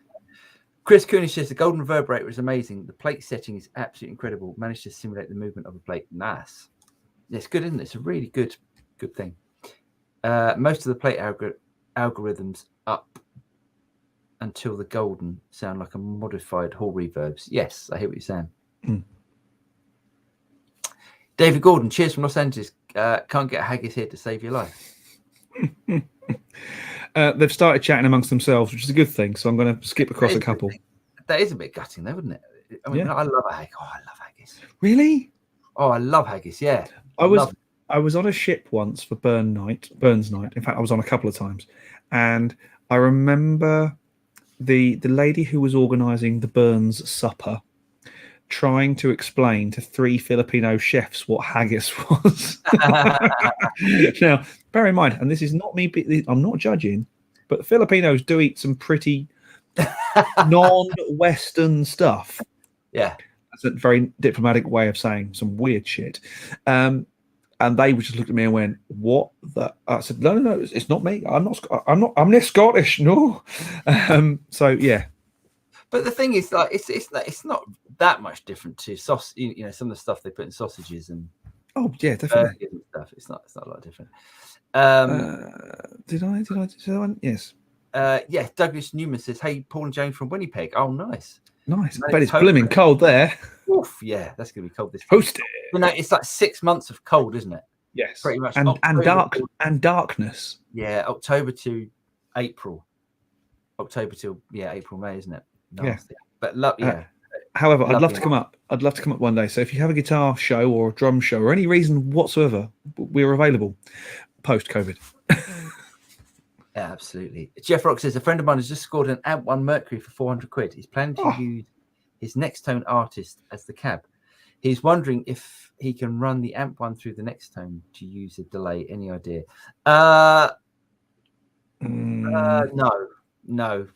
Chris Cooney says the golden reverberator is amazing. The plate setting is absolutely incredible. Managed to simulate the movement of a plate. Nice. It's good, isn't it? It's a really good thing. Most of the plate algorithms up until the golden sound like a modified hall reverbs. Yes, I hear what you're saying. David Gordon, cheers from Los Angeles. Can't get a haggis here to save your life. They've started chatting amongst themselves, which is a good thing. So I'm going to skip across a couple. That is a bit gutting, though, isn't it? I mean, I love a haggis. Oh, I love haggis. Really? Oh, I love haggis. Yeah. I was on a ship once for Burns night. In fact, I was on a couple of times, and I remember the lady who was organising the Burns supper trying to explain to 3 Filipino chefs what haggis was. Now, bear in mind, and this is not me, I'm not judging, but Filipinos do eat some pretty non-Western stuff. Yeah. That's a very diplomatic way of saying some weird shit. And they just looked at me and went, "What the?" I said, "No, it's not me. I'm not Scottish. No." So yeah. But the thing is, like, it's not that much different to sauce. Some of the stuff they put in sausages and definitely and stuff. It's not a lot different. Did I do that one? Yes. Yeah. Douglas Newman says, "Hey, Paul and Jane from Winnipeg. Oh, nice. Nice. But it's blooming cold there. Oof, yeah, that's gonna be cold this week. Toasted. It's like 6 months of cold, isn't it? Yes. Pretty much. And darkness. Yeah, October to April. October till April, May, isn't it? Nasty. Yeah. But yeah. However, I'd love Lovely. to come up. I'd love to come up one day. So if you have a guitar show or a drum show or any reason whatsoever, we're available post-COVID. Yeah, absolutely. Jeff Rock says a friend of mine has just scored an Amp One Mercury for 400 quid. He's planning to use his Next Tone Artist as the cab. He's wondering if he can run the Amp One through the Next Tone to use a delay. Any idea? No.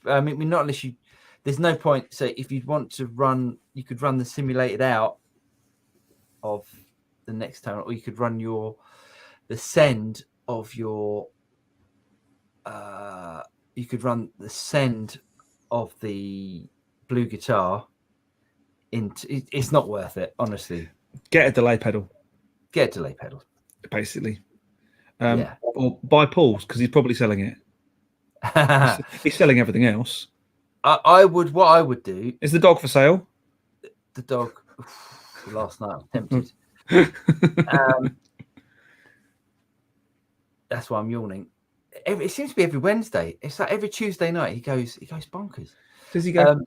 I mean, not unless you. There's no point. So if you'd want to run, you could run the simulated out of the Next Tone, or you could run the send of your. You could run the send of the blue guitar into. It's not worth it, honestly. Get a delay pedal. Get a delay pedal, basically. Yeah. Or buy Paul's because he's probably selling it. He's selling everything else. What I would do. Is the dog for sale? The dog. Last night I was tempted. That's why I'm yawning. It seems to be every Wednesday. It's like every Tuesday night he goes bonkers. Does he go?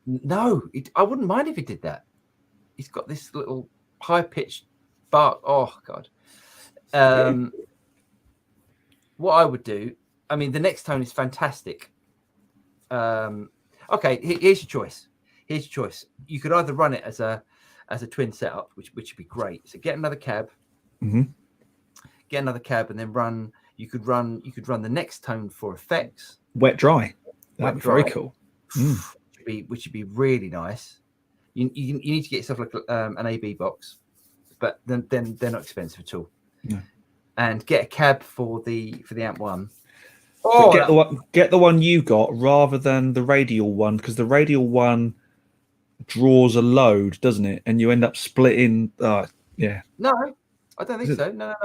No, I wouldn't mind if he did that. He's got this little high pitched bark. Oh God. What I would do. I mean, the Next Tone is fantastic. Okay, here's your choice. You could either run it as a twin setup, which would be great. So get another cab. Mm-hmm. Get another cab, and then run. You could run the Next Tone for effects. Wet dry. That'd be very cool. Which would be really nice. You need to get yourself like an AB box, but then they're not expensive at all. No. And get a cab for the Amp One. Get the one you got rather than the radial one, because the radial one draws a load, doesn't it? And you end up splitting. Yeah. No, I don't think so. No.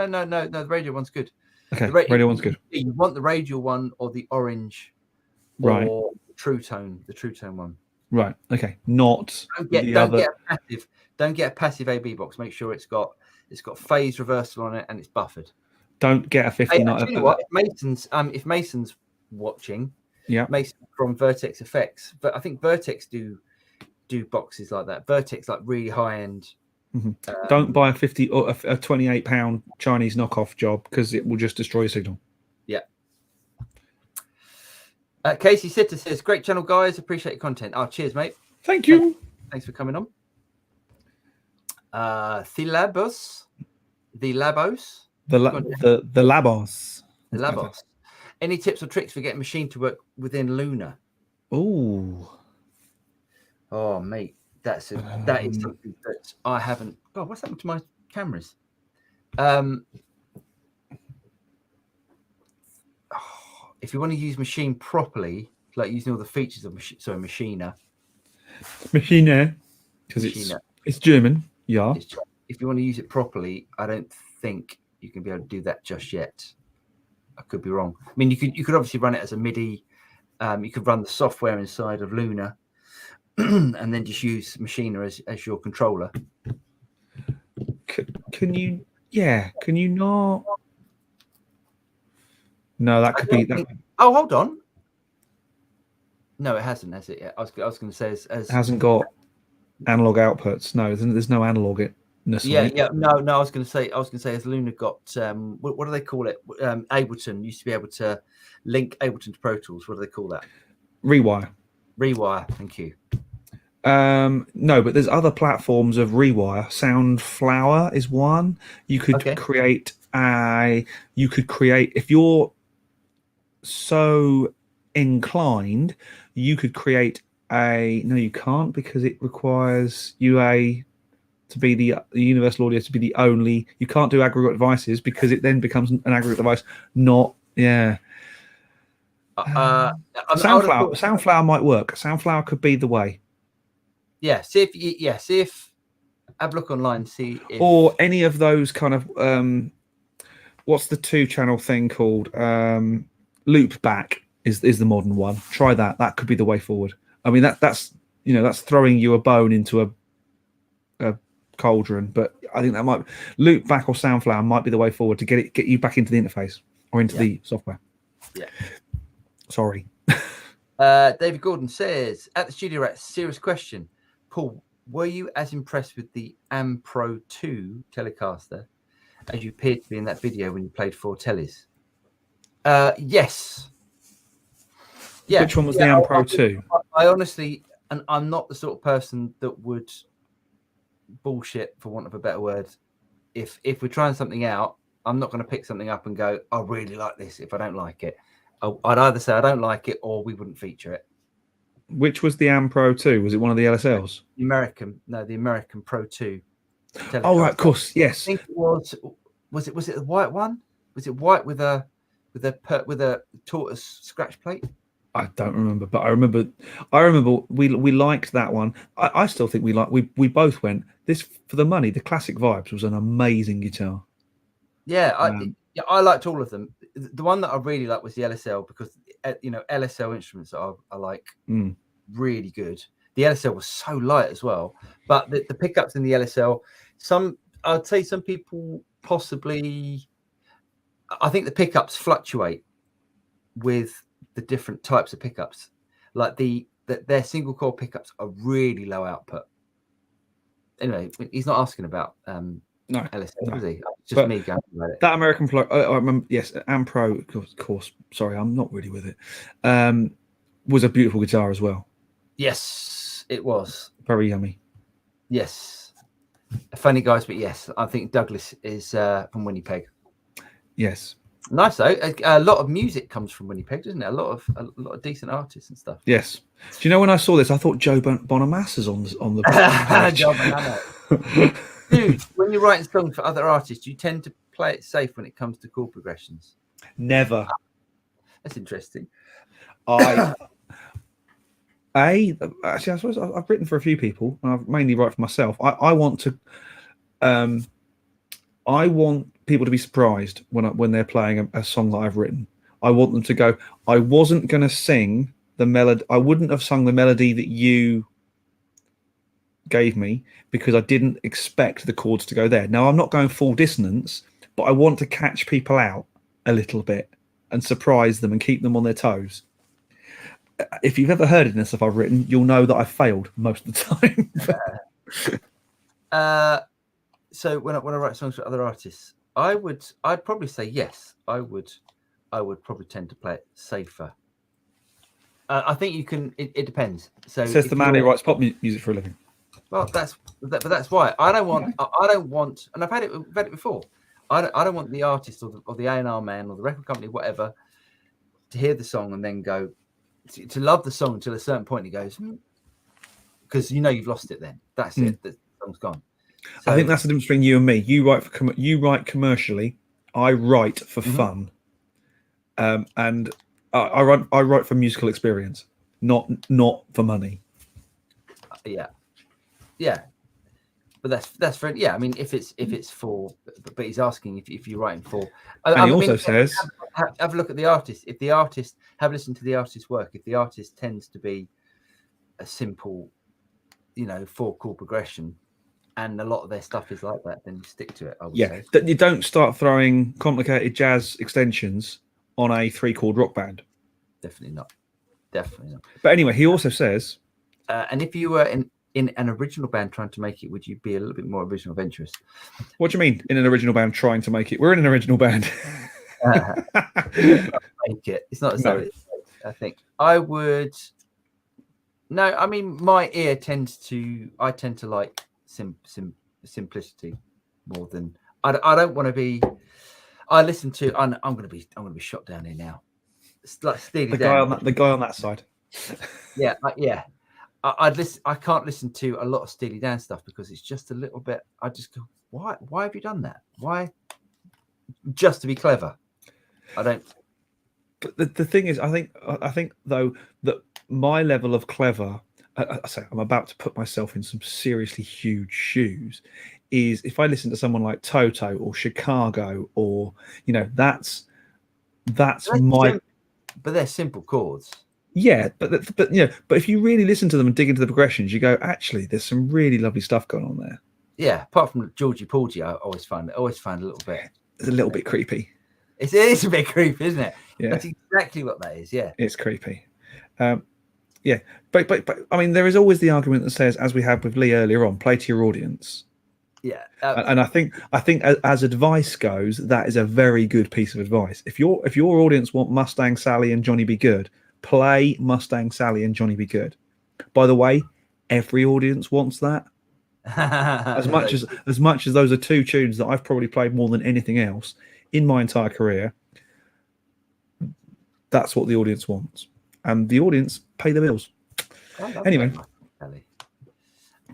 The radial one's good. Okay, radial one's good. You want the radial one or the orange, right? Or the True Tone one. Right. Okay. Not Don't get a passive AB box. Make sure it's got phase reversal on it and it's buffered. Don't get a 59. You know what? If Mason's watching, Mason from Vertex Effects, but I think Vertex do boxes like that. Vertex like really high end. Mm-hmm. Don't buy a 50 or a £28 Chinese knockoff job because it will just destroy your signal. Yeah. Casey Sitter says, "Great channel, guys. Appreciate your content." Oh, cheers, mate. Thank you. Thanks for coming on. The Labos. The Labos. Any tips or tricks for getting machine to work within Luna? Oh, mate, that is something that I haven't. God, what's happened to my cameras? If you want to use machine properly, like using all the features of Machina, because it's German. Yeah. If you want to use it properly, I don't think you can be able to do that just yet. I could be wrong. I mean, you could obviously run it as a MIDI. You could run the software inside of Luna, and then just use Machina as your controller. Can you? Yeah. Can you not? No, that could be. Oh, hold on. No, it hasn't, has it yet? I was going to say it hasn't got analog outputs. No, there's no analog it. Yeah. No. I was going to say, has Luna got what do they call it? Ableton used to be able to link Ableton to Pro Tools. What do they call that? Rewire. Thank you. No, but there's other platforms of rewire. Soundflower is one. You could create if you're so inclined, you could create no, you can't, because it requires UA to be the universal audio to be the only. You can't do aggregate devices because it then becomes an aggregate device. Soundflower might work. Soundflower could be the way. Yeah. See if have a look online. See if... or any of those kind of what's the 2-channel thing called? Loop back is the modern one. Try that. That could be the way forward. I mean that's throwing you a bone into a cauldron, but I think that might loop back or Soundflower might be the way forward to get you back into the interface or into the software. Yeah. Sorry. David Gordon says, at the Studio Rat, serious question. Paul, were you as impressed with the Am Pro 2 Telecaster as you appeared to be in that video when you played 4 tellies? Yes. Yeah. Which one was the Am Pro 2? I honestly, and I'm not the sort of person that would bullshit, for want of a better word. If we're trying something out, I'm not going to pick something up and go, I really like this if I don't like it. I'd either say I don't like it or we wouldn't feature it. Which was the Am Pro 2? Was it one of the LSLs? The American Pro 2 Telecaster. Oh, right, of course, yes. I think it was it the white one? Was it white with a tortoise scratch plate? I don't remember, but I remember we liked that one. I still think we both went, this for the money. The Classic Vibes was an amazing guitar. Yeah, I liked all of them. The one that I really liked was the LSL because LSL instruments are like really good. The LSL was so light as well, but the pickups in the LSL, I'd say some people possibly, I think the pickups fluctuate with the different types of pickups. Like their single coil pickups are really low output. Anyway, he's not asking about No, LSL, is he? It's just me going about it. That American Pro, I remember, yes, Am Pro, of course. Sorry, I'm not really with it. Was a beautiful guitar as well. Yes, it was. Very yummy. Yes. Funny guys, but yes, I think Douglas is from Winnipeg. Yes. Nice though. A lot of music comes from Winnipeg, doesn't it? A lot of decent artists and stuff. Yes. Do you know when I saw this, I thought Joe Bonamassa's on the page. Joe Bonamassa. Dude, when you're writing songs for other artists, you tend to play it safe when it comes to chord progressions. Never. That's interesting. Actually, I suppose I've written for a few people, and I've mainly write for myself. I want people to be surprised when they're playing a song that I've written. I want them to go, I wasn't going to sing the melody. I wouldn't have sung the melody that you gave me because I didn't expect the chords to go there. Now I'm not going full dissonance, but I want to catch people out a little bit and surprise them and keep them on their toes. If you've ever heard any of the stuff I've written, you'll know that I've failed most of the time. So when I write songs for other artists, I'd probably say yes. I would probably tend to play it safer. I think you can. It depends. So says the man who writes pop music for a living. Well, that's why I don't want, and I've had it before. I don't want the artist or the A&R man or the record company, whatever, to hear the song and then go to love the song until a certain point he goes, because you've lost it. Then that's it. The song's gone. So, I think that's the difference between you and me. You write commercially. I write for fun, and I write for musical experience, not for money. Yeah, but that's for I mean, if it's for, but he's asking if you're writing for. And he also says, have a look at the artist. If the artist, have listened to the artist's work. If the artist tends to be a simple, 4-chord progression, and a lot of their stuff is like that, then you stick to it. I would say. You don't start throwing complicated jazz extensions on a 3-chord rock band. Definitely not. But anyway, he also says, and if you were in an original band trying to make it, would you be a little bit more original adventurous? What do you mean in an original band trying to make it? We're in an original band. Make it. It's not. No. I think I would. No, I mean my ear tends to. I tend to like simplicity more than. I don't want to be. I listen to. I'm going to be shot down here now. It's like Steely Dan. The guy on that side. Yeah. I'd listen. I can't listen to a lot of Steely Dan stuff because it's just a little bit. I just go, why? Why have you done that? Why? Just to be clever. I don't. But the thing is, I think though that my level of clever, I say I'm about to put myself in some seriously huge shoes. Is if I listen to someone like Toto or Chicago or that's my. But they're simple chords. Yeah, but if you really listen to them and dig into the progressions, you go, actually, there's some really lovely stuff going on there. Yeah, apart from Georgie Porgy, I always find a little bit. It's a little bit creepy. It is a bit creepy, isn't it? Yeah, that's exactly what that is. Yeah, it's creepy. Yeah, but I mean, there is always the argument that says, as we had with Lee earlier on, play to your audience. Yeah, And I think as advice goes, that is a very good piece of advice. If your audience want Mustang Sally and Johnny Be Good, play Mustang Sally and Johnny Be Good. By the way, every audience wants that. As much as those are two tunes that I've probably played more than anything else in my entire career, that's what the audience wants, and the audience pay the bills. Anyway,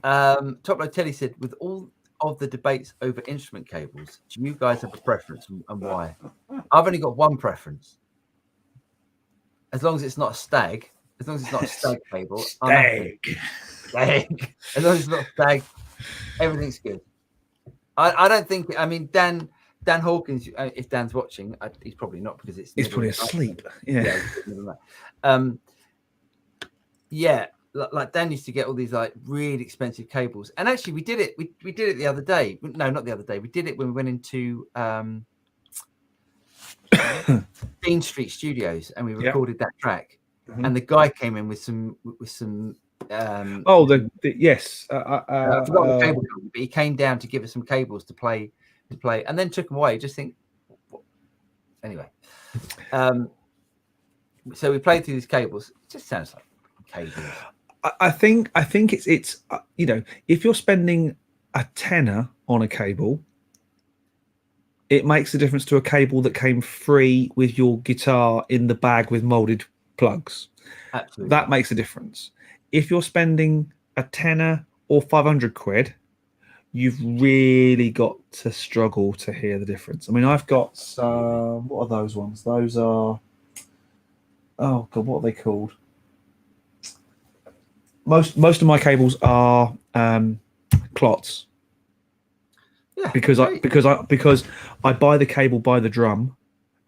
Top Load Telly said, with all of the debates over instrument cables, do you guys have a preference and why? I've only got one preference. As long as it's not a stag, as long as it's not a stag cable, stag. As long as it's not stag, everything's good. I don't think. I mean, Dan Hawkins. If Dan's watching, he's probably not because he's probably asleep. Yeah, like Dan used to get all these like really expensive cables, and actually we did it. We did it the other day. No, not the other day. We did it when we went into Dean Street Studios and we recorded that track. Mm-hmm. And the guy came in with some. Yes. I forgot the cable, but he came down to give us some cables to play, and then took them away. Just think. Anyway, so we played through these cables. It just sounds like cables. I think it's you know, if you're spending a tenner on a cable, it makes a difference to a cable that came free with your guitar in the bag with molded plugs. Absolutely, that makes a difference. If you're spending a tenner or 500 quid, you've really got to struggle to hear the difference. I mean, I've got some. What are those ones? Those are. Oh God, what are they called? Most of my cables are clots. Yeah, because I buy the cable by the drum,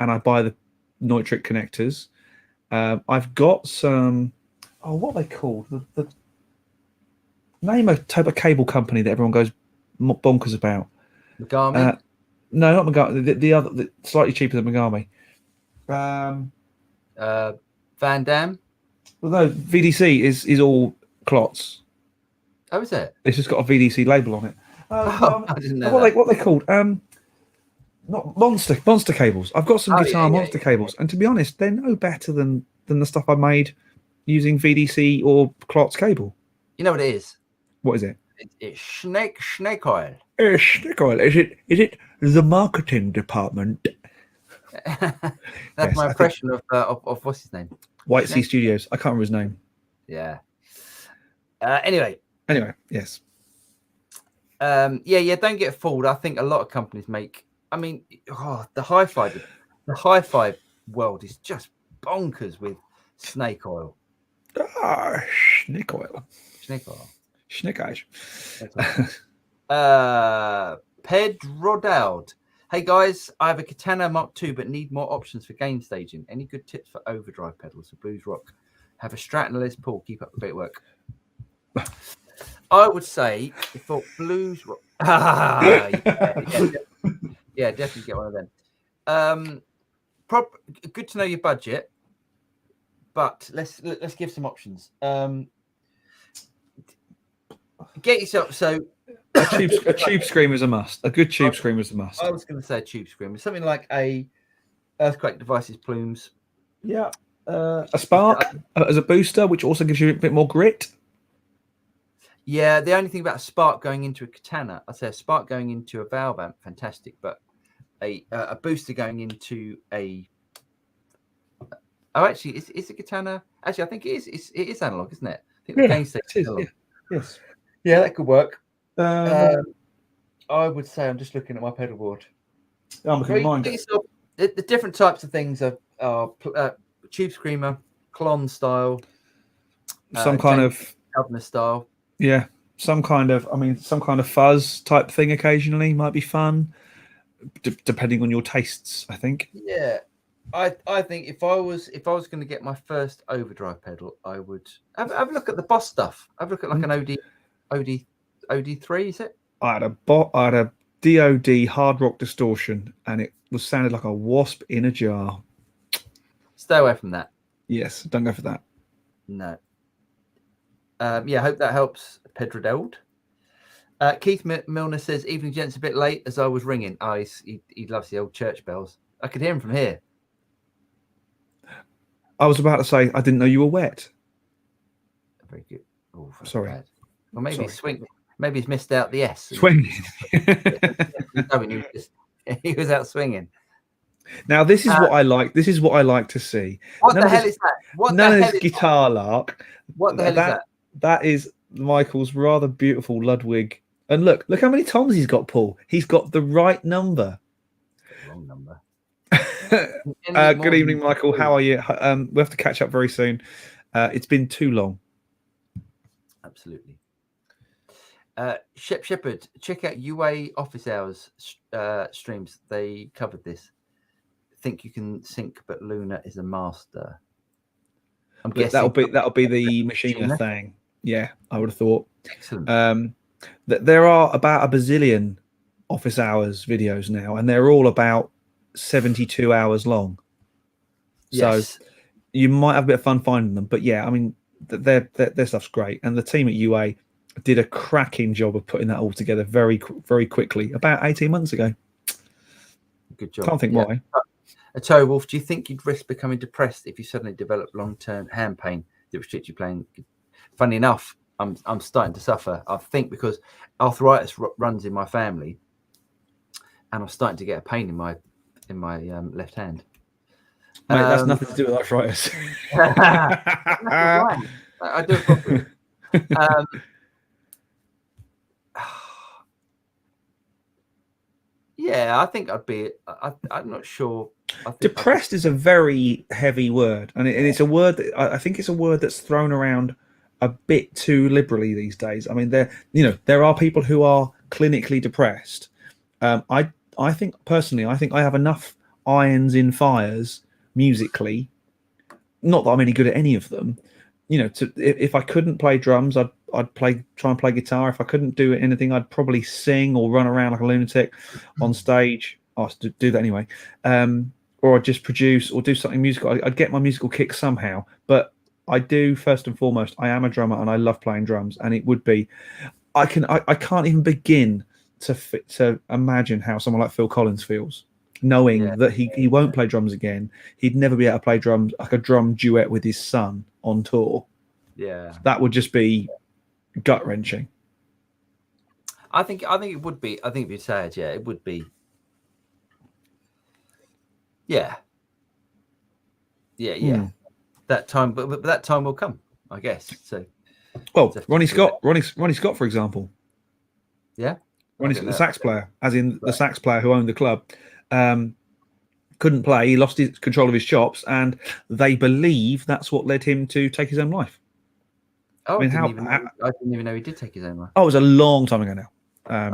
and I buy the nitric connectors. I've got some. Oh, what are they called? The name a type of cable company that everyone goes bonkers about. Megami? No, not Megami. The other, slightly cheaper than Megami. Van Dam? Well, no, VDC is all clots. Oh, is it? It's just got a VDC label on it. I didn't know what they called? Not monster cables. I've got some guitar monster cables, and to be honest, they're no better than the stuff I made using VDC or clots cable. You know what it is? What is it? It's snake oil. Snake oil. Is it the marketing department? That's my impression of what's his name? White Sea Studios. I can't remember his name. Yeah. Anyway, yes. Yeah. Don't get fooled. I think a lot of companies make. I mean, the hi-fi world is just bonkers with snake oil. Snake oil. Snake oil. Snake eyes. Pedrodald. Hey guys, I have a Katana Mark II, but need more options for game staging. Any good tips for overdrive pedals for blues rock? Have a Strat and a Les Paul. Keep up the great work. I would say for blues rock. Yeah, definitely get one of them. Good to know your budget, but let's give some options. Get yourself a tube screamer is a must. A good tube screamer is a must. I was going to say tube screamer, something like a Earthquake Devices plumes. Yeah, a Spark as a booster, which also gives you a bit more grit. Yeah, the only thing about a Spark going into a Katana, I'd say a Spark going into a valve amp, fantastic, but a booster going into a. Oh, actually, is a Katana? Actually, I think it is analog, isn't it? I think the game state is analog. Yes. Yeah, that could work. I would say I'm just looking at my pedal board. I'm looking at mine. The different types of things are tube screamer, Klon style, some kind of governor style. Yeah, some kind of fuzz type thing occasionally might be fun, depending on your tastes, I think. Yeah, I think if I was going to get my first overdrive pedal, I would have a look at the Boss stuff. Have a look at like an OD3, is it? I had a DOD hard rock distortion, and it sounded like a wasp in a jar. Stay away from that. Yes, don't go for that. No. Yeah, I hope that helps, Pedro Deld. Keith Milner says, "Evening, gents, a bit late as I was ringing." Oh, he loves the old church bells. I could hear him from here. I was about to say, I didn't know you were wet. Very good. Oh, Sorry. bad. Well, maybe Sorry. he's swinging. Maybe he's missed out the S. Swinging. He was out swinging. Now, this is what I like. This is what I like to see. What the hell is that? What none the of hell this is guitar lark. What the hell is that? That is Michael's rather beautiful Ludwig. And look how many toms he's got, Paul. He's got the right number. Wrong number. Good evening, Michael. How are you? We have to catch up very soon. It's been too long. Absolutely. Shepherd, check out UA Office Hours streams. They covered this. Think you can sync, but Luna is a master. I'm guessing that'll be the Machina thing. Yeah, I would have thought. Excellent. There are about a bazillion Office Hours videos now, and they're all about 72 hours long. Yes. So you might have a bit of fun finding them, but yeah, I mean, their stuff's great, and the team at UA did a cracking job of putting that all together very, very quickly about 18 months ago. Good job. Can't think why. Terry Wolf, do you think you'd risk becoming depressed if you suddenly develop long-term hand pain that restricts you playing? Funny enough, I'm starting to suffer. I think because arthritis runs in my family, and I'm starting to get a pain in my left hand. Mate, that's nothing to do with arthritis. I do it properly. Yeah, I think I'd be. I'm not sure. Depressed is a very heavy word, and it's a word that I think it's a word that's thrown around a bit too liberally these days. I mean, there are people who are clinically depressed. I think personally, I have enough irons in fires musically. Not that I'm any good at any of them. If I couldn't play drums, I'd try and play guitar. If I couldn't do anything, I'd probably sing or run around like a lunatic on stage. I do that anyway. Or I'd just produce or do something musical. I'd get my musical kick somehow. But I do, first and foremost, I am a drummer and I love playing drums. And it would be, I can't even begin to imagine how someone like Phil Collins feels, knowing that he won't play drums again. He'd never be able to play drums, like a drum duet with his son on tour. Yeah, that would just be gut wrenching. I think it would be. I think if you say it, it would be. Yeah. That time, but that time will come, I guess. So, well, Ronnie Scott, for example. Yeah, Ronnie, the sax player, as in the sax player who owned the club, couldn't play. He lost his control of his chops, and they believe that's what led him to take his own life. Oh, I didn't even know he did take his own life. Oh, it was a long time ago now.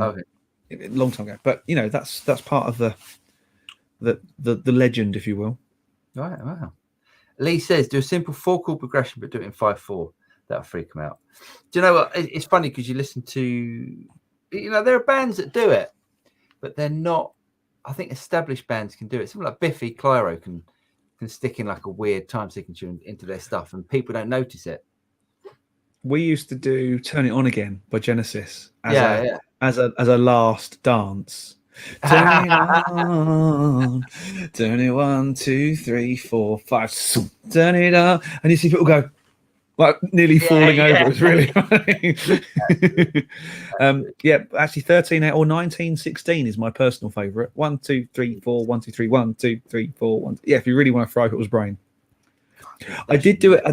Okay. A long time ago, but that's part of the legend, if you will. Right. Wow. Lee says, do a simple 4-chord progression, but do it in 5/4. That'll freak them out. Do you know what? It's funny because you listen to, there are bands that do it, but they're not. I think established bands can do it. Something like Biffy Clyro can stick in like a weird time signature into their stuff, and people don't notice it. We used to do "Turn It On Again" by Genesis as a last dance. Turn it on, turn it 1, 2, 3, 4, 5. Turn it on, and you see people go like nearly falling over. It's really funny. Actually, 13 or 1916 is my personal favourite. 1, 2, 3, 4. 1, 2, 3. 1, 2, 3, 4. 1. Yeah, if you really want to throw people's brain. I did do it.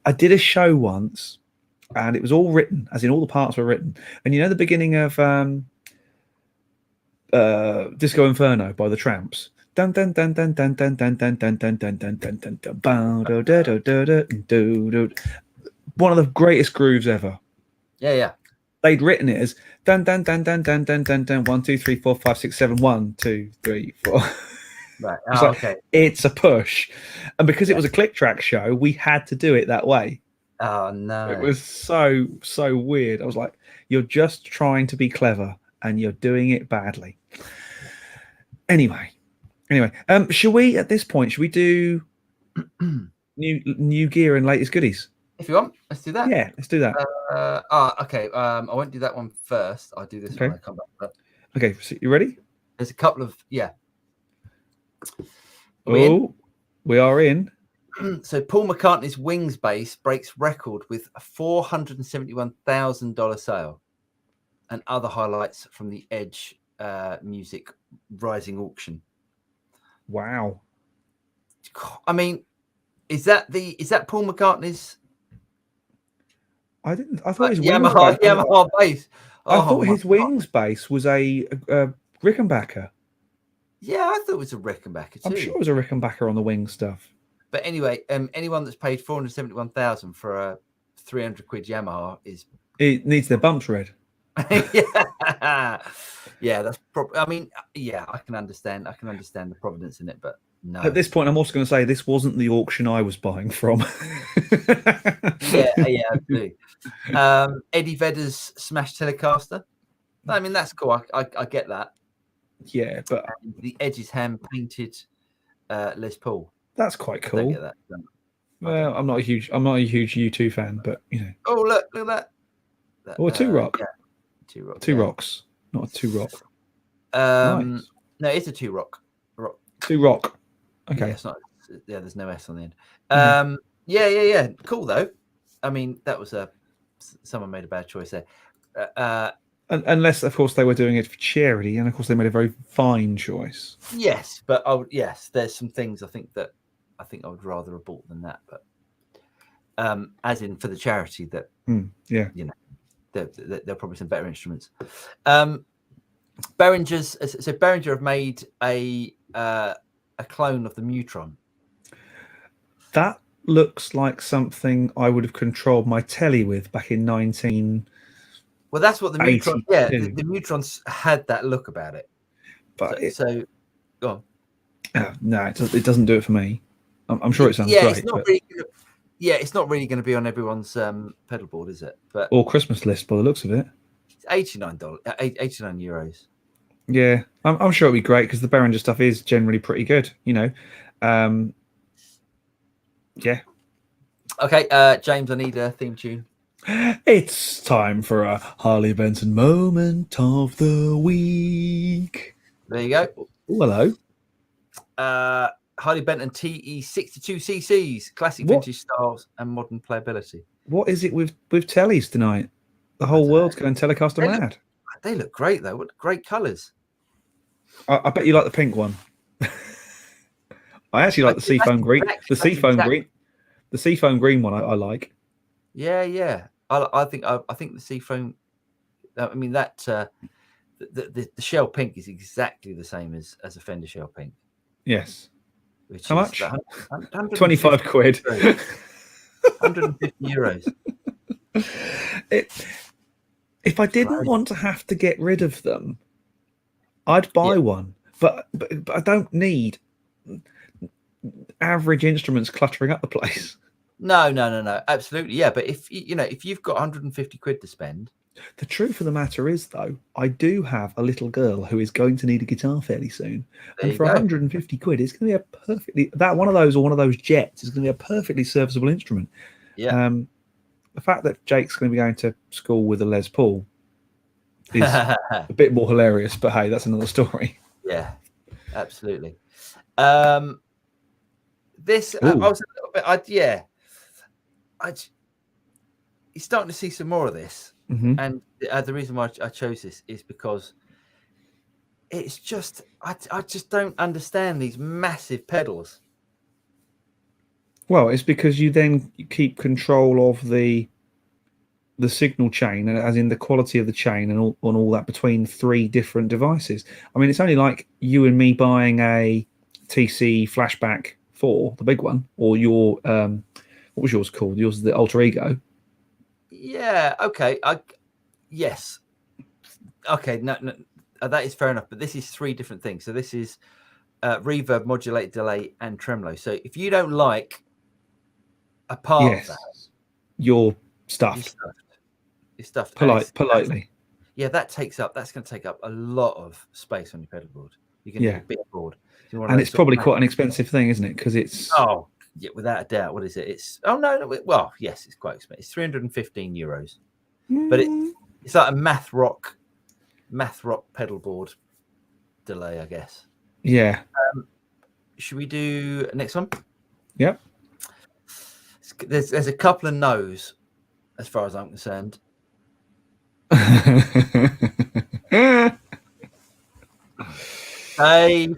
I did a show once, and it was all written, as in all the parts were written. And the beginning of Disco Inferno by the Tramps. Dun dun dun dun dun dun dun dun dun dun dun dun dun dun dun. One of the greatest grooves ever. Yeah. They'd written it as dun dun dun dun dun dun dun dun 1, 2, 3, 4, 5, 6, 7. 1, 2, 3, 4. Right. Okay. It's a push, and because it was a click track show, we had to do it that way. Oh no! It was so weird. I was like, "You're just trying to be clever, and you're doing it badly." Anyway, should we at this point? Should we do new gear and latest goodies? If you want, let's do that. Yeah, let's do that. Okay. I won't do that one first. I'll do this Okay. one when I come back. But Okay, so you ready? there's a couple of Are we in? We are in. So Paul McCartney's Wings bass breaks record with a $471,000 sale, and other highlights from the Edge Music Rising auction. Wow. I mean, is that Paul McCartney's? I thought his Yamaha bass. I thought his Wings bass was a Rickenbacker. Yeah, I thought it was a Rickenbacker too. I'm sure it was a Rickenbacker on the Wings stuff. But anyway, anyone that's paid 471,000 for a 300 quid Yamaha it needs their bumps read. Yeah, that's probably. I mean, yeah, I can understand the providence in it, but no. At this point, I'm also going to say this wasn't the auction I was buying from. yeah, absolutely. Eddie Vedder's Smash Telecaster. I mean, that's cool. I get that. Yeah, but the Edge's hand painted Les Paul. That's quite cool. Get that done. Well, I'm not a huge U2 fan, but you know. Oh, look at that. Or a Two Rock. Yeah. Two Rock. Two Rocks, not a Two Rock. Nice. No, it's a Two Rock. Two Rock. Okay. Yeah, it's not. Yeah, there's no S on the end. Yeah. Cool though. I mean, that was someone made a bad choice there. Unless, of course, they were doing it for charity, and of course, they made a very fine choice. Yes, but there's some things I think I would rather have bought than that. But as in for the charity, that yeah, you know, there are probably some better instruments. Behringer have made a clone of the Neutron. That looks like something I would have controlled my telly with back in 19. Well, that's what the Neutron. Yeah, the Neutrons had that look about it. But go on. No, it doesn't do it for me. I'm sure it sounds great. It's not really. It's not really going to be on everyone's pedal board, is it? But or Christmas list, by the looks of it. It's €89. Yeah, I'm sure it'll be great because the Behringer stuff is generally pretty good. You know. Yeah. Okay, James, I need a theme tune. It's time for a Harley Benton moment of the week. There you go. Oh, hello. Harley Benton TE 62cc's, classic vintage styles and modern playability. What is it with tellies tonight? The whole world's going Telecaster mad. They look great though. What great colours. I bet you like the pink one. I actually like the seafoam green. The seafoam green one I like. Yeah. I think the seafoam. I mean that the shell pink is exactly the same as a Fender shell pink. Yes. Which How much? 25 quid. €150. If I didn't want to have to get rid of them, I'd buy one. But I don't need average instruments cluttering up the place. No. Absolutely, yeah. But if you've got 150 quid to spend. The truth of the matter is, though, I do have a little girl who is going to need a guitar fairly soon, and for 150 quid, it's going to be one of those jets is going to be a perfectly serviceable instrument. Yeah. The fact that Jake's going to be going to school with a Les Paul is a bit more hilarious, but hey, that's another story. Yeah, absolutely. I was a little bit. You're starting to see some more of this. Mm-hmm. And the reason why I chose this is because it's just I just don't understand these massive pedals. Well, it's because you keep control of the signal chain, as in the quality of the chain and all that between three different devices. I mean, it's only like you and me buying a TC Flashback 4, the big one, or your what was yours called? Yours is the Alter Ego. Yeah. Okay. Yes. Okay. No. That is fair enough. But this is three different things. So this is reverb, modulate, delay, and tremolo. So if you don't like a part of that, you're stuffed. You're stuffed. Politely. That's going to take up a lot of space on your pedal board. You're going to need a big board. And it's probably quite an expensive thing, isn't it? Because it's Yeah, without a doubt. What is it? It's no. Well, yes, it's quite expensive. It's €315, but it's like a math rock pedal board delay, I guess. Yeah. Should we do next one? Yep. There's a couple of no's as far as I'm concerned. Dave,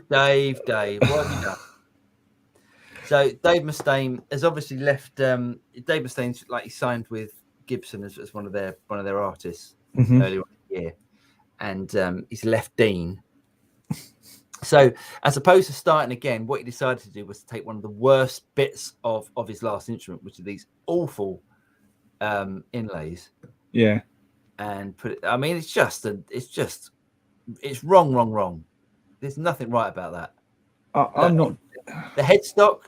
what have you done? So Dave Mustaine has obviously left. Dave Mustaine's like he signed with Gibson as one of their artists earlier on in the year, and he's left Dean. So as opposed to starting again, what he decided to do was to take one of the worst bits of his last instrument, which are these awful inlays. Yeah. And put it. I mean, it's wrong. There's nothing right about that. I'm not. The headstock,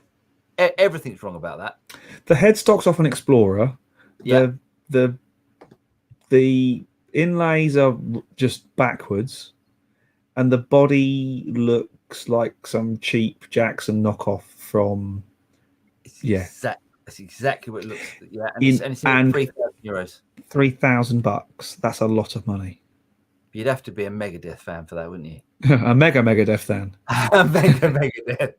everything's wrong about that. The headstock's off an Explorer. Yeah. The inlays are just backwards, and the body looks like some cheap Jackson knockoff from. That's exactly what it looks like. Yeah, and it's €3,000. $3,000. That's a lot of money. You'd have to be a Megadeth fan for that, wouldn't you? A Megadeth fan. Megadeth.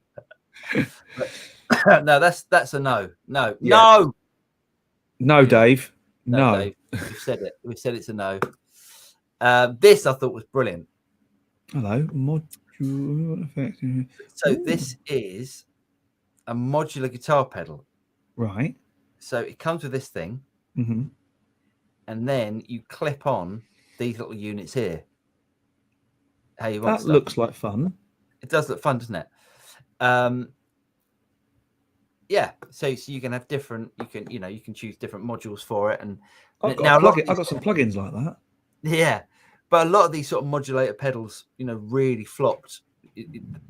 No, that's a no. No, yeah. No, Dave. No. Dave. We've said it. We've said it's a no. This I thought was brilliant. Hello, modular effect. So this is a modular guitar pedal. Right. So it comes with this thing, and then you clip on these little units here. How you want that looks like fun. It does look fun, doesn't it? Yeah. So you can have different. You can choose different modules for it. And I've got some plugins like that. Yeah, but a lot of these sort of modulator pedals, really flopped.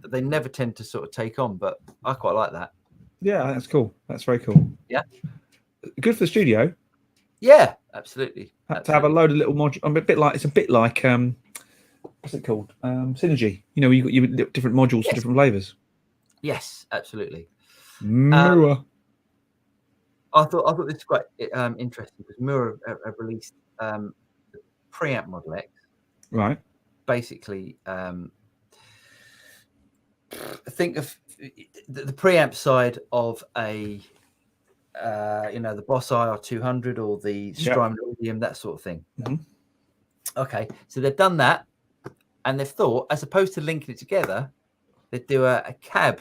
They never tend to sort of take on, but I quite like that. Yeah, that's cool. That's very cool. Yeah. Good for the studio. Yeah, absolutely. To have a load of little modules. It's a bit like what's it called? Synergy. You got your different modules for different flavors. Yes, absolutely. Mirror. I thought this was quite interesting because Mirror have released preamp Model X. Right. Basically, think of the preamp side of a the Boss IR200 or the Strymon Iridium, that sort of thing. Okay, so they've done that, and they've thought, as opposed to linking it together, they'd do a cab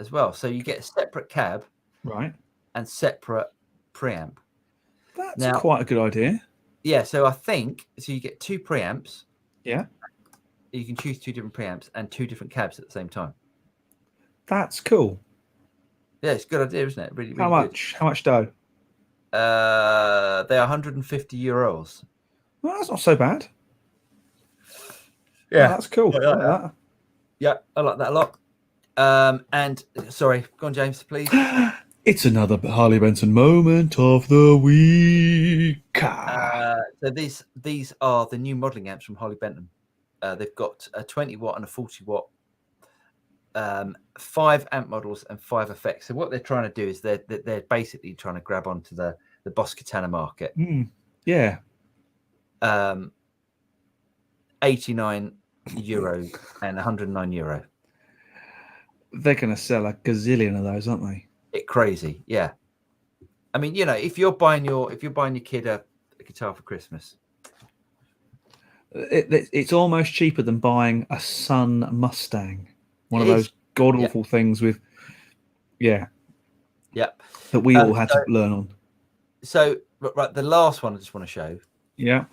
as well. So you get a separate cab, right, and separate preamp. That's quite a good idea. Yeah, so I think you get two preamps. Yeah. You can choose two different preamps and two different cabs at the same time. That's cool. Yeah, it's a good idea, isn't it? Really, really How much? Good. How much dough? They're €150. Well, that's not so bad. Yeah, that's cool. I like that. Yeah, I like that a lot. And sorry, go on, James, please. It's another Harley Benson moment of the week. So these are the new modelling amps from Harley Benton. They've got a 20 watt and a 40 watt, 5 amp models and 5 effects. So what they're trying to do is they're basically trying to grab onto the Boss Katana market. Yeah. €89 and €109. They're going to sell a gazillion of those, aren't they? It's crazy, yeah. I mean, if you're buying your kid a guitar for Christmas, it's almost cheaper than buying a Sun Mustang, one of those god awful things with, that we all had to learn on. So, right, the last one I just want to show. Yeah.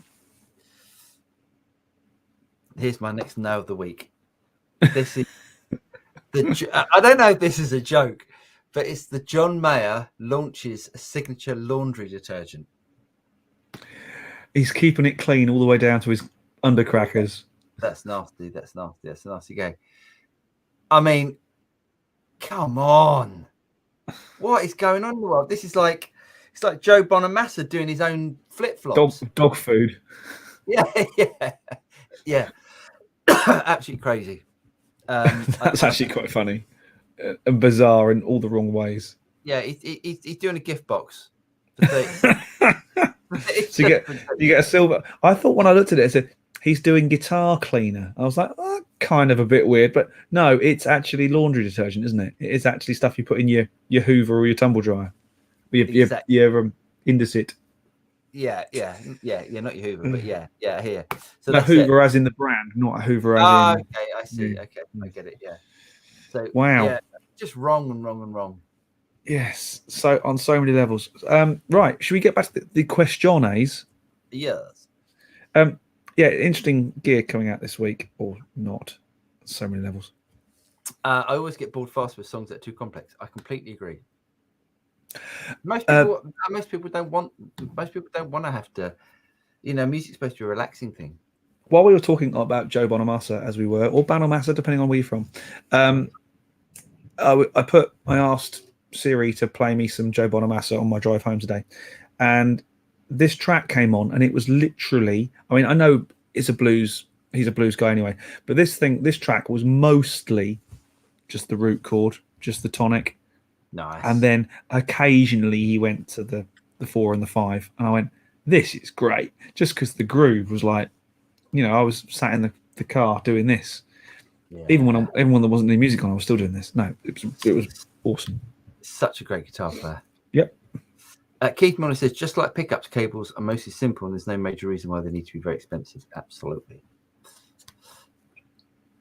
Here's my next no of the week. This is I don't know if this is a joke, but it's the John Mayer launches a signature laundry detergent. He's keeping it clean all the way down to his undercrackers. That's nasty. That's a nasty game. I mean, come on. What is going on in the world? It's like Joe Bonamassa doing his own flip-flops. Dog food. Yeah. Absolutely crazy. That's actually quite funny. and bizarre in all the wrong ways. Yeah, he's doing a gift box for 30. So you get a silver. I thought when I looked at it, it said he's doing guitar cleaner. I was like, oh, kind of a bit weird, but no, it's actually laundry detergent, isn't it? It is actually stuff you put in your Hoover or your tumble dryer, Exactly. your Indesit. Yeah, not your Hoover, but yeah, here. So No, that's Hoover it. as in the brand, not a Hoover as in. Okay, I see. Okay, I get it. Yeah. So Wow. yeah, just wrong and wrong and wrong. Yes, so on so many levels. Right, should we get back to the questiones? Yes. Yeah, interesting gear coming out this week, or not. So many levels. I always get bored fast with songs that are too complex. I completely agree. Most people don't want to have to. Music's supposed to be a relaxing thing. While we were talking about Joe Bonamassa, as we were, or Bonamassa, depending on where you're from, I asked Siri to play me some Joe Bonamassa on my drive home today, and this track came on, and it was literally, I mean, I know he's a blues guy anyway, but this track was mostly just the root chord, just the tonic. Nice. And then occasionally he went to the 4 and the 5, and I went, this is great, just because the groove was like, I was sat in the car doing this. Yeah. Even when there wasn't any music on, I was still doing this. No, it was awesome. Such a great guitar player. Yep. Keith Molly says, just like pickups, cables are mostly simple, and there's no major reason why they need to be very expensive. Absolutely.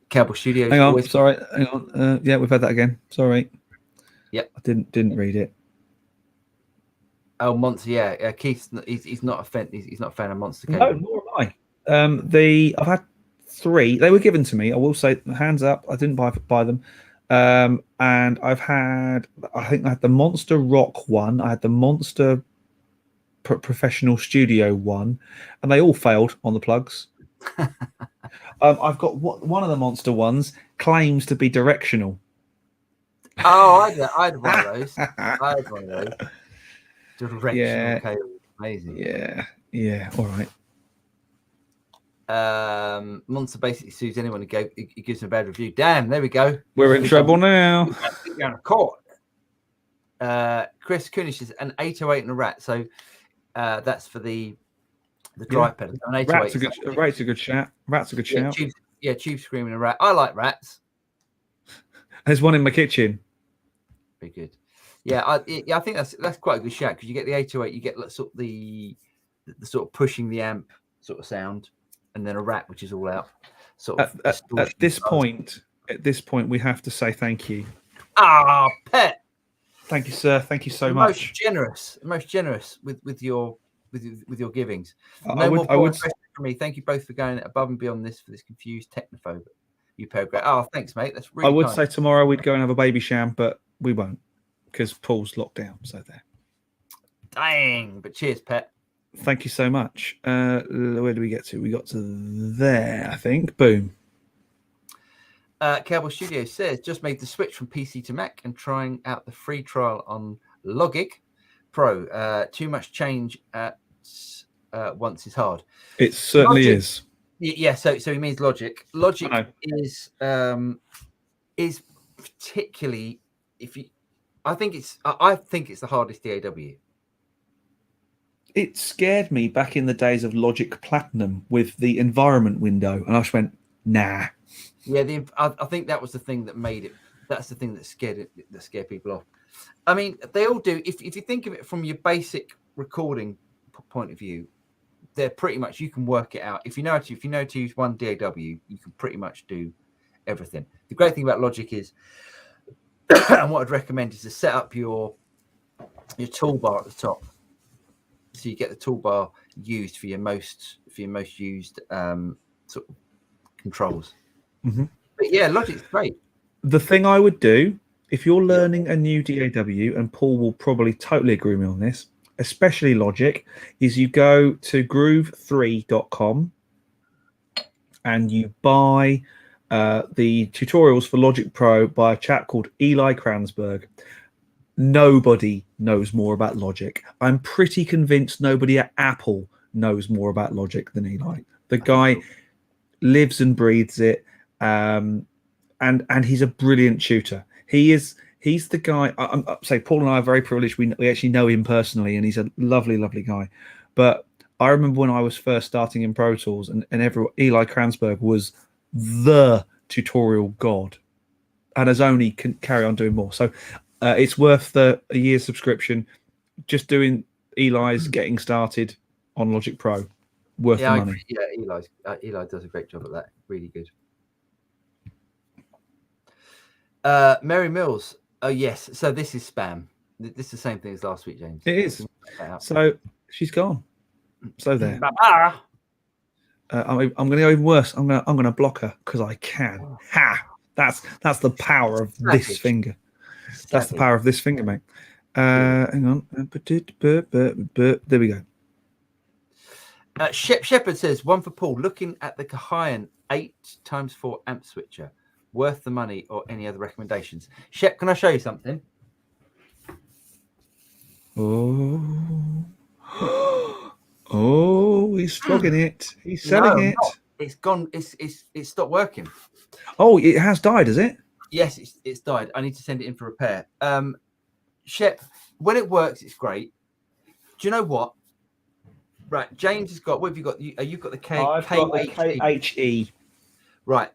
Cowboy Studios. Hang on. Yeah, we've had that again. Sorry. Yep. I didn't read it. Oh, Monster. Yeah. Keith. He's not a fan. He's not a fan of Monster cable. No, nor am I. I've had 3. They were given to me. I will say, hands up, I didn't buy them. And I had the Monster Rock one. I had the Monster Professional Studio one, and they all failed on the plugs. I've got one of the Monster ones claims to be directional. Oh, I had one of those. I had one of those. Directional cable. Amazing. Yeah. All right. Monster basically sues anyone who gives him a bad review. Damn, there we go. We're in trouble now. Going to court. Chris Kunish is an 808 and a rat. So that's for the drive pedal. An Rat's a good shout. Rat's a good shout. Tube screaming a rat. I like rats. There's one in my kitchen. Very good. Yeah, I think that's quite a good shout, because you get the 808, you get sort of the sort of pushing the amp sort of sound, and then a rat which is all out. At this point, we have to say thank you. Pet. Thank you, sir. Thank you so much. Most generous with your givings. I would from me. Thank you both for going above and beyond this for this confused technophobe. You pair great. Oh, thanks, mate. That's really. I would say tomorrow we'd go and have a baby sham, but we won't, because Paul's locked down. So there. Dang! But cheers, Pet. Thank you so much. Where do we get to? We got to there, I think. Boom. Cowboy Studio says, just made the switch from PC to Mac and trying out the free trial on Logic Pro. Too much change at once is hard. It certainly is. Yeah, so he means Logic. Logic is particularly, I think it's the hardest DAW. It scared me back in the days of Logic Platinum with the environment window, and I just went, nah. Yeah, I think that was the thing that made it. That's the thing that scared people off. I mean, they all do. If you think of it from your basic recording point of view, they're pretty much, you can work it out. If you know to use one DAW, you can pretty much do everything. The great thing about Logic is, and what I'd recommend is to set up your toolbar at the top, so you get the toolbar used for your most used sort of controls. Mm-hmm. But yeah, Logic's great. The thing I would do, if you're learning a new DAW, and Paul will probably totally agree with me on this, especially Logic, is you go to groove3.com and you buy the tutorials for Logic Pro by a chap called Eli Kransberg. Nobody knows more about Logic. I'm pretty convinced nobody at Apple knows more about Logic than Eli. The guy lives and breathes it, and he's a brilliant tutor. He's the guy. I'm say Paul and I are very privileged. We actually know him personally, and he's a lovely, lovely guy. But I remember when I was first starting in Pro Tools, and Eli Kranzberg was the tutorial god, and has only can carry on doing more. So it's worth a year's subscription. Just doing Eli's getting started on Logic Pro, worth the money. Yeah, Eli does a great job at that. Really good. Mary Mills. Oh yes. So this is spam. This is the same thing as last week, James. It is. So she's gone. So there. I'm going to go even worse. I'm going to block her because I can. Ha! That's the power of this finger. That's the power of this finger, mate. Hang on. There we go. Shep Shepherd says, one for Paul. Looking at the Kahayan 8x4 amp switcher, worth the money, or any other recommendations? Shep, can I show you something? Oh. Oh, he's flogging it. He's selling it. Not. It's gone. It's stopped working. Oh, it has died, has it? Yes, it's died. I need to send it in for repair. Shep, when it works, it's great. Do you know what? Right, James has got. What have you got? You've got the K. I've got the KHE. Right.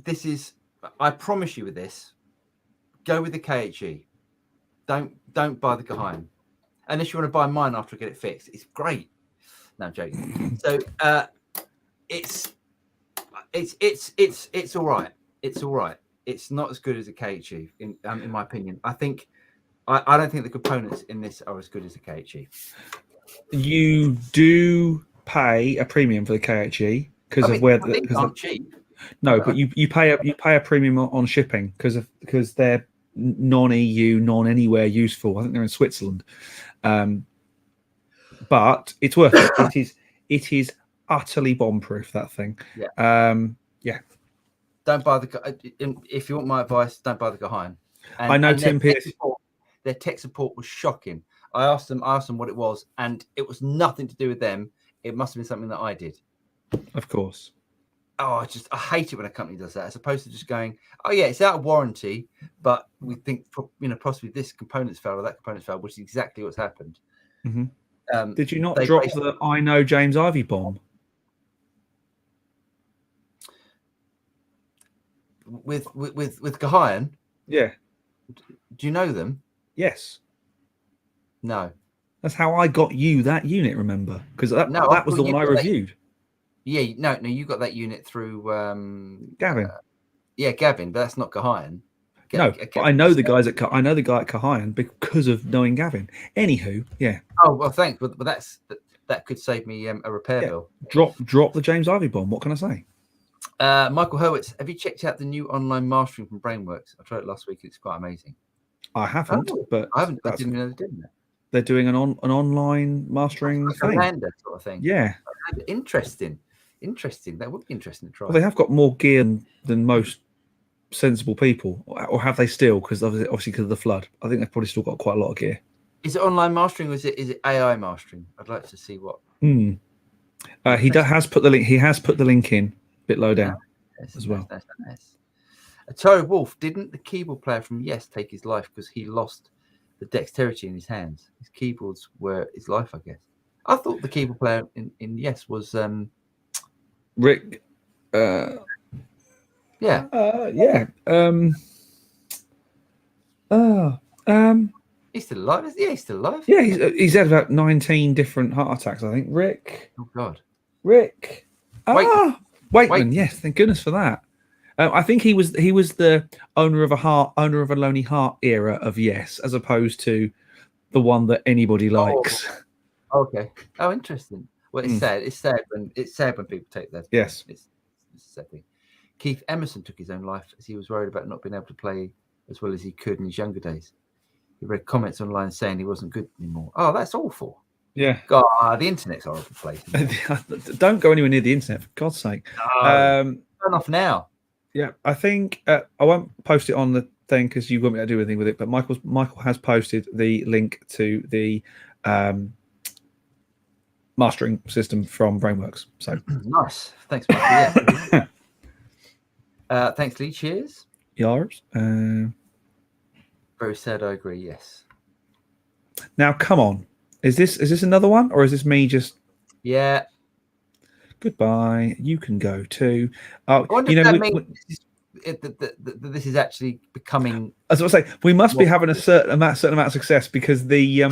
This is. I promise you with this. Go with the KHE. Don't buy the Kahayan. Unless you want to buy mine after I get it fixed. It's great. No, I'm joking. So it's all right. It's all right. It's not as good as a KHE in my opinion. I don't think the components in this are as good as a KHE. You do pay a premium for the KHE because of where these aren't cheap. No, but you pay a premium on shipping because they're non-EU, non-anywhere useful. I think they're in Switzerland. But it's worth it. It is utterly bomb-proof, that thing. Yeah. Don't buy if you want my advice, don't buy the Kahayan. I know Tim Pierce. Their tech support was shocking. I asked them what it was, and it was nothing to do with them. It must have been something that I did. Of course. Oh, I hate it when a company does that, as opposed to just going, oh yeah, it's out of warranty, but we think possibly this component's failed or that component's failed, which is exactly what's happened. Mm-hmm. Did you not drop the I know James Ivy bomb? With Kahayan? Yeah. Do you know them? Yes. No. That's how I got you that unit, remember? Because that was the one I reviewed. Yeah, no, you got that unit through Gavin. Gavin, but that's not Kahayan. No, but I know the guy at Kahayan because of knowing Gavin. Anywho, yeah. Oh well, thanks, but that could save me a repair bill. Drop the James Ivy bomb. What can I say? Michael Hurwitz, have you checked out the new online mastering from Brainworks? I tried it last week. It's quite amazing. I haven't, but I haven't. I didn't know they did that. They're doing an online mastering thing. A lander sort of thing. Yeah. Interesting. That would be interesting to try. Well, they have got more gear than most sensible people, or have they still? Because obviously because of the flood, I think they've probably still got quite a lot of gear. Is it online mastering or is it AI mastering? I'd like to see what. He has put the link. He has put the link in a bit low down as well. Nice. Terry Wolf, didn't the keyboard player from Yes take his life because he lost the dexterity in his hands? His keyboards were his life, I guess. I thought the keyboard player in Yes was Rick. Yeah. He's still alive. Yeah, he's still alive. Yeah, he's had about 19 different heart attacks, I think. Rick. Oh God. Rick. Waitman. Yes, thank goodness for that. I think he was the owner of a Lonely Heart era of Yes, as opposed to the one that anybody likes. Oh, okay. Oh, interesting. Well, it's sad. It's sad when people take that. Yes. It's sad thing. Keith Emerson took his own life as he was worried about not being able to play as well as he could in his younger days. He read comments online saying he wasn't good anymore. Oh, that's awful. Yeah. God, the internet's a horrible place. Don't go anywhere near the internet, for God's sake. Turn off now. Yeah, I think I won't post it on the thing because you won't be able to do anything with it. But Michael has posted the link to the mastering system from Brainworks. So nice. Thanks, Michael. Yeah. Thanks, Lee. Cheers. Yours. Very sad. I agree. Yes. Now, come on. Is this another one, or is this me just? Yeah. Goodbye. You can go too. Oh, I wonder you if know, that means this is actually becoming. as I was saying, we must be having a certain amount of success because the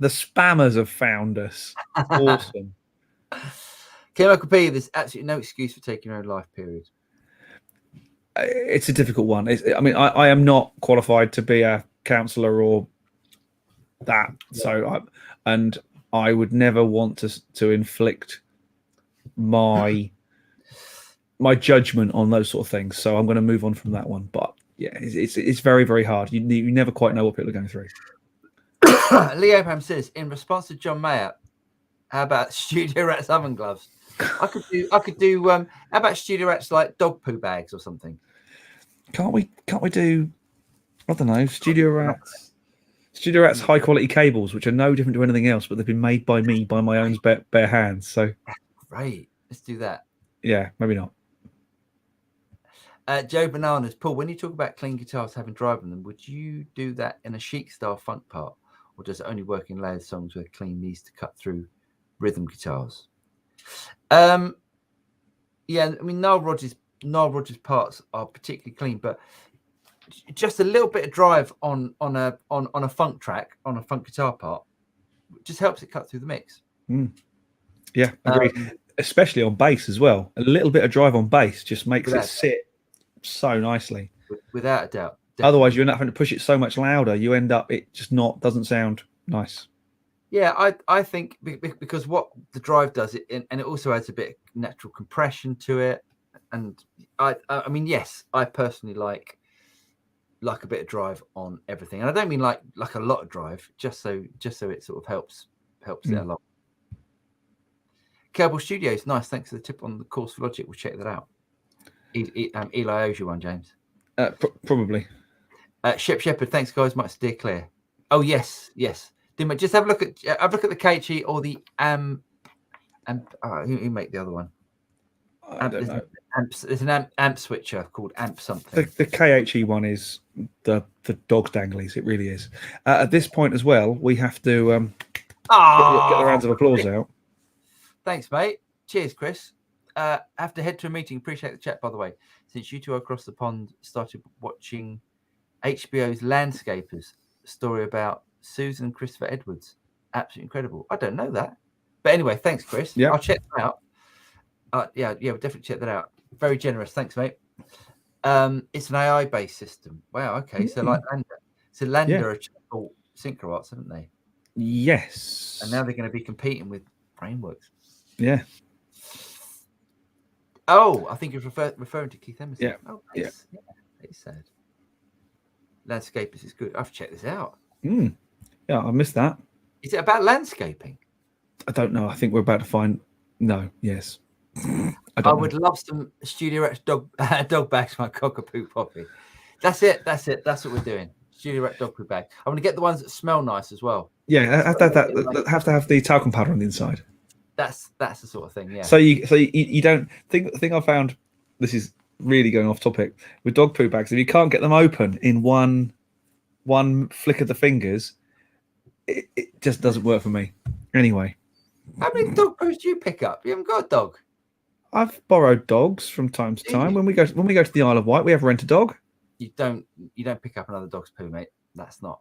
spammers have found us. Awesome. Chemical P, there's absolutely no excuse for taking your own life. Period. It's a difficult one. I mean, I am not qualified to be a counsellor or that. Yeah. So, I would never want to inflict my judgment on those sort of things. So I'm going to move on from that one. But yeah, it's very, very hard. You never quite know what people are going through. Lee Abraham says, in response to John Mayer, how about Studio Rats oven gloves? I could do. How about Studio Rats like dog poo bags or something? Can't we do? I don't know. Studio Rats high quality cables, which are no different to anything else, but they've been made by me by my own bare hands. So great, let's do that. Yeah, maybe not. Joe Bananas, Paul, when you talk about clean guitars having drive on them, would you do that in a chic style funk part, or does it only work in layered songs where clean needs to cut through rhythm guitars? Yeah, I mean Nile Rodgers parts are particularly clean, but just a little bit of drive on a funk track, on a funk guitar part, just helps it cut through the mix. Yeah, agreed. Especially on bass as well. A little bit of drive on bass just makes it sit so nicely. Without a doubt. Definitely. Otherwise, you end up having to push it so much louder. You end up it just doesn't sound nice. Yeah, I think because what the drive does, and it also adds a bit of natural compression to it. And I mean, yes, I personally like a bit of drive on everything, and I don't mean like a lot of drive, just so it sort of helps it along. Kerbal Studios, nice. Thanks for the tip on the course for Logic. We'll check that out. Eli owes you one, James. Probably. Shep Shepherd, thanks guys. Much steer clear. Oh yes. Just have a look at the KHE or the you make the other one. I don't know. There's an amp switcher called amp something. The KHE one is the dog's danglies. It really is. At this point as well, we have to get the rounds of applause out. Thanks, mate. Cheers, Chris. Have to head to a meeting. Appreciate the chat, by the way. Since you two across the pond started watching HBO's Landscapers, story about Susan and Christopher Edwards. Absolutely incredible. I don't know that. But anyway, thanks, Chris. Yeah. I'll check that out. Yeah, we'll definitely check that out. Very generous. Thanks, mate. It's an AI-based system. Wow, okay. So like Lander. So Lander are called Synchro Arts, haven't they? Yes. And now they're going to be competing with Frameworks. Yeah. Oh, I think you're referring to Keith Emerson. Yeah. Oh, nice. Yeah. It's sad. Landscapers is good. I have to check this out. Yeah, I missed that. Is it about landscaping? I don't know. I think we're about to find. No. Yes. I would love some Studio Rex dog bags for my cockapoo poppy. That's it. That's what we're doing. Studio Rex dog poo bag. I'm going to get the ones that smell nice as well. Yeah, have to have the talcum powder on the inside. That's the sort of thing. Yeah. So you don't think. The thing I found. This is really going off topic with dog poo bags. If you can't get them open in one flick of the fingers, it just doesn't work for me. Anyway. How many dog poos do you pick up? You haven't got a dog. I've borrowed dogs from time to time. When we go to the Isle of Wight, we have rent a dog. You don't pick up another dog's poo, mate. That's not.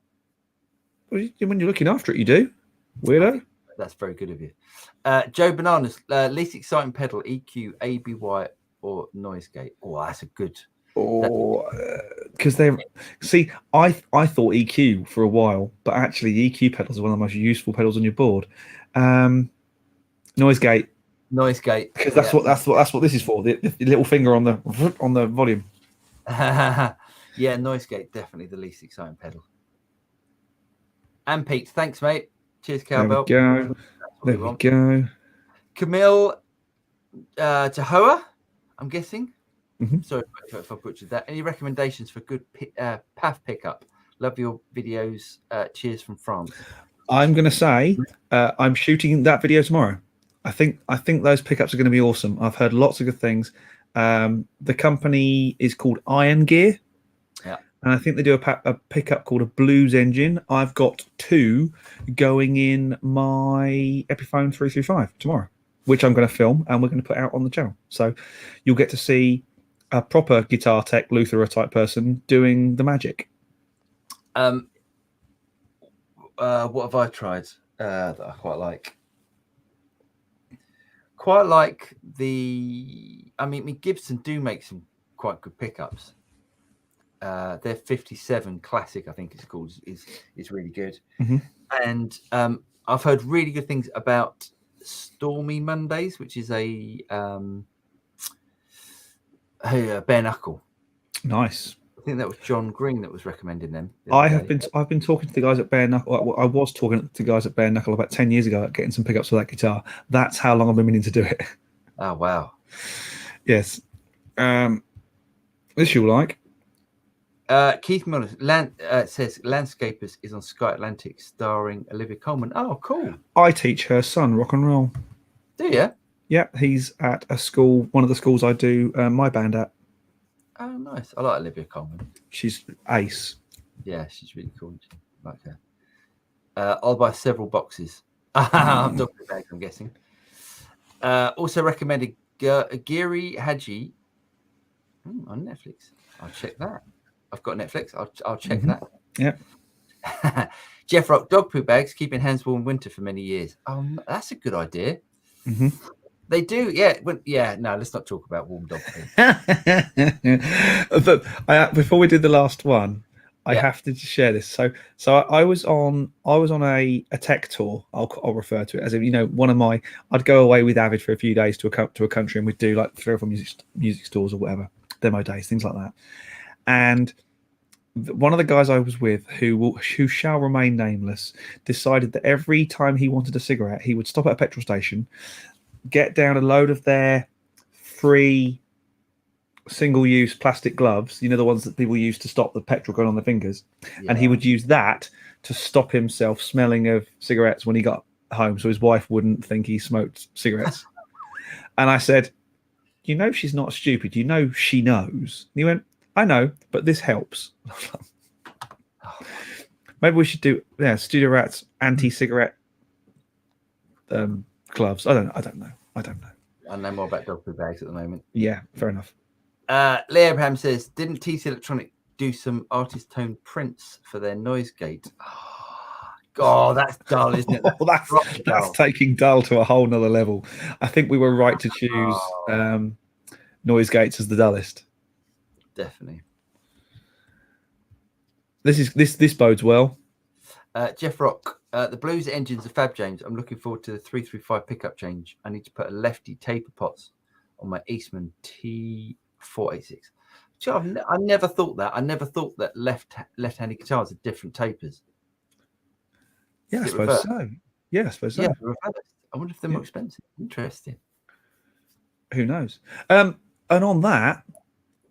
Well, when you're looking after it, you do. Weirdo. That's very good of you. Joe Bananas, least exciting pedal, EQ, ABY, or noise gate. Oh, that's a good. Because they see, I thought EQ for a while, but actually EQ pedals are one of the most useful pedals on your board. Noise gate, because that's what this is for. The little finger on the volume. Yeah, noise gate, definitely the least exciting pedal. And Pete, thanks, mate. Cheers, cowbell. There we go. Camille Tahoa, I'm guessing. Mm-hmm. Sorry if I butchered that. Any recommendations for good PAF pickup? Love your videos. Cheers from France. I'm going to say I'm shooting that video tomorrow. I think those pickups are going to be awesome. I've heard lots of good things. The company is called Iron Gear. Yeah. And I think they do a pickup called a Blues Engine. I've got 2 going in my Epiphone 335 tomorrow, which I'm going to film and we're going to put out on the channel. So you'll get to see a proper guitar tech Lutherer type person doing the magic. What have I tried that I quite like? Quite like I mean, Gibson do make some quite good pickups. Their 57 Classic, I think it's called, is really good. Mm-hmm. And I've heard really good things about Stormy Mondays, which is a bare knuckle. Nice. I think that was John Green that was recommending them. I've been talking to the guys at Bare Knuckle. I was talking to guys at Bare Knuckle about 10 years ago, getting some pickups for that guitar. That's how long I've been meaning to do it. Oh wow! Yes. This you'll like. Keith Miller says Landscapers is on Sky Atlantic, starring Olivia Colman. Oh, cool! I teach her son rock and roll. Do you? Yeah, he's at a school, one of the schools I do my band at. Oh, nice. I like Olivia Colman. She's ace. Yeah, she's really cool. I like her. I'll buy several boxes. Dog bag, I'm guessing. Also recommended Giri Haji on Netflix. I'll check that. I've got Netflix. I'll check that. Yeah. Jeff Rock, dog poo bags, keeping hands warm in winter for many years. Oh, that's a good idea. Mm-hmm. They do, yeah. No, let's not talk about warm dog poo. But before we did the last one, I have to share this. So I was on a tech tour. I'll refer to it as if, you know, I'd go away with Avid for a few days to a country, and we'd do like 3 or 4 music stores or whatever, demo days, things like that. And one of the guys I was with, who shall remain nameless, decided that every time he wanted a cigarette, he would stop at a petrol station, get down a load of their free single-use plastic gloves, you know, the ones that people use to stop the petrol going on their fingers, and he would use that to stop himself smelling of cigarettes when he got home, so his wife wouldn't think he smoked cigarettes. And I said, you know, she's not stupid, you know she knows. And he went, I know, but this helps. Maybe we should do Studio Rats anti-cigarette gloves. I don't know. I know more about dog poo bags at the moment. Yeah, fair enough. Lee Abraham says, didn't TC Electronic do some artist tone prints for their noise gate? Oh, God, that's dull, isn't it? That's taking dull to a whole nother level. I think we were right to choose noise gates as the dullest. Definitely. This bodes well. Jeff Rock, the Blues engines of Fab James. I'm looking forward to the 335 pickup change. I need to put a lefty taper pots on my Eastman T486. I never thought that. I never thought that left-handed guitars had different tapers. Yeah, I suppose so. Yeah, I suppose so. Yeah, reversed. I wonder if they're more expensive. Interesting. Who knows? And on that,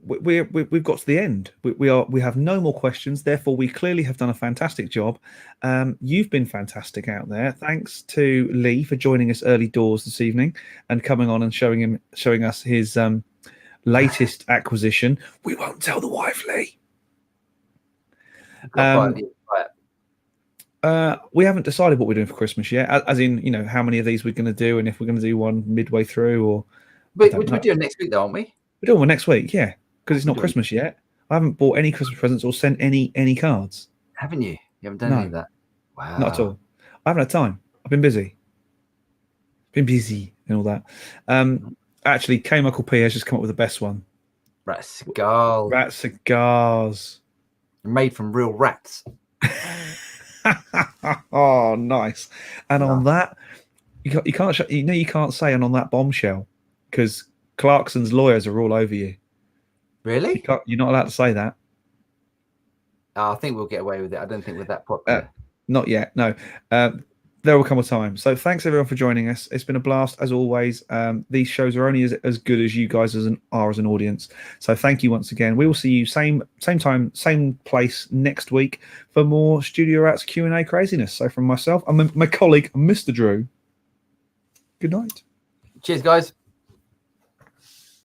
we've got to the end. We have no more questions. Therefore, we clearly have done a fantastic job. You've been fantastic out there. Thanks to Lee for joining us early doors this evening and coming on and showing us his latest acquisition. We won't tell the wife, Lee. We haven't decided what we're doing for Christmas yet. As in, you know, how many of these we're going to do, and if we're going to do one midway through, or we're doing next week, though, aren't we? We're doing one next week, yeah. Because it's not Christmas yet. I haven't bought any Christmas presents or sent any cards. Haven't you? You haven't done any of that? Wow. Not at all. I haven't had time. I've been busy. And all that. Actually, K. Michael P has just come up with the best one. Rat cigars. Rat cigars. Made from real rats. Oh, nice. And on that, you can't say and on that bombshell, because Clarkson's lawyers are all over you. Really? You're not allowed to say that. I think we'll get away with it. I don't think we're that popular. Not yet, no. There will come a time. So thanks everyone for joining us. It's been a blast as always. These shows are only as good as you guys are as an audience. So thank you once again. We will see you same time, same place next week for more Studio Rats Q&A craziness. So from myself and my colleague, Mr. Drew, good night. Cheers, guys.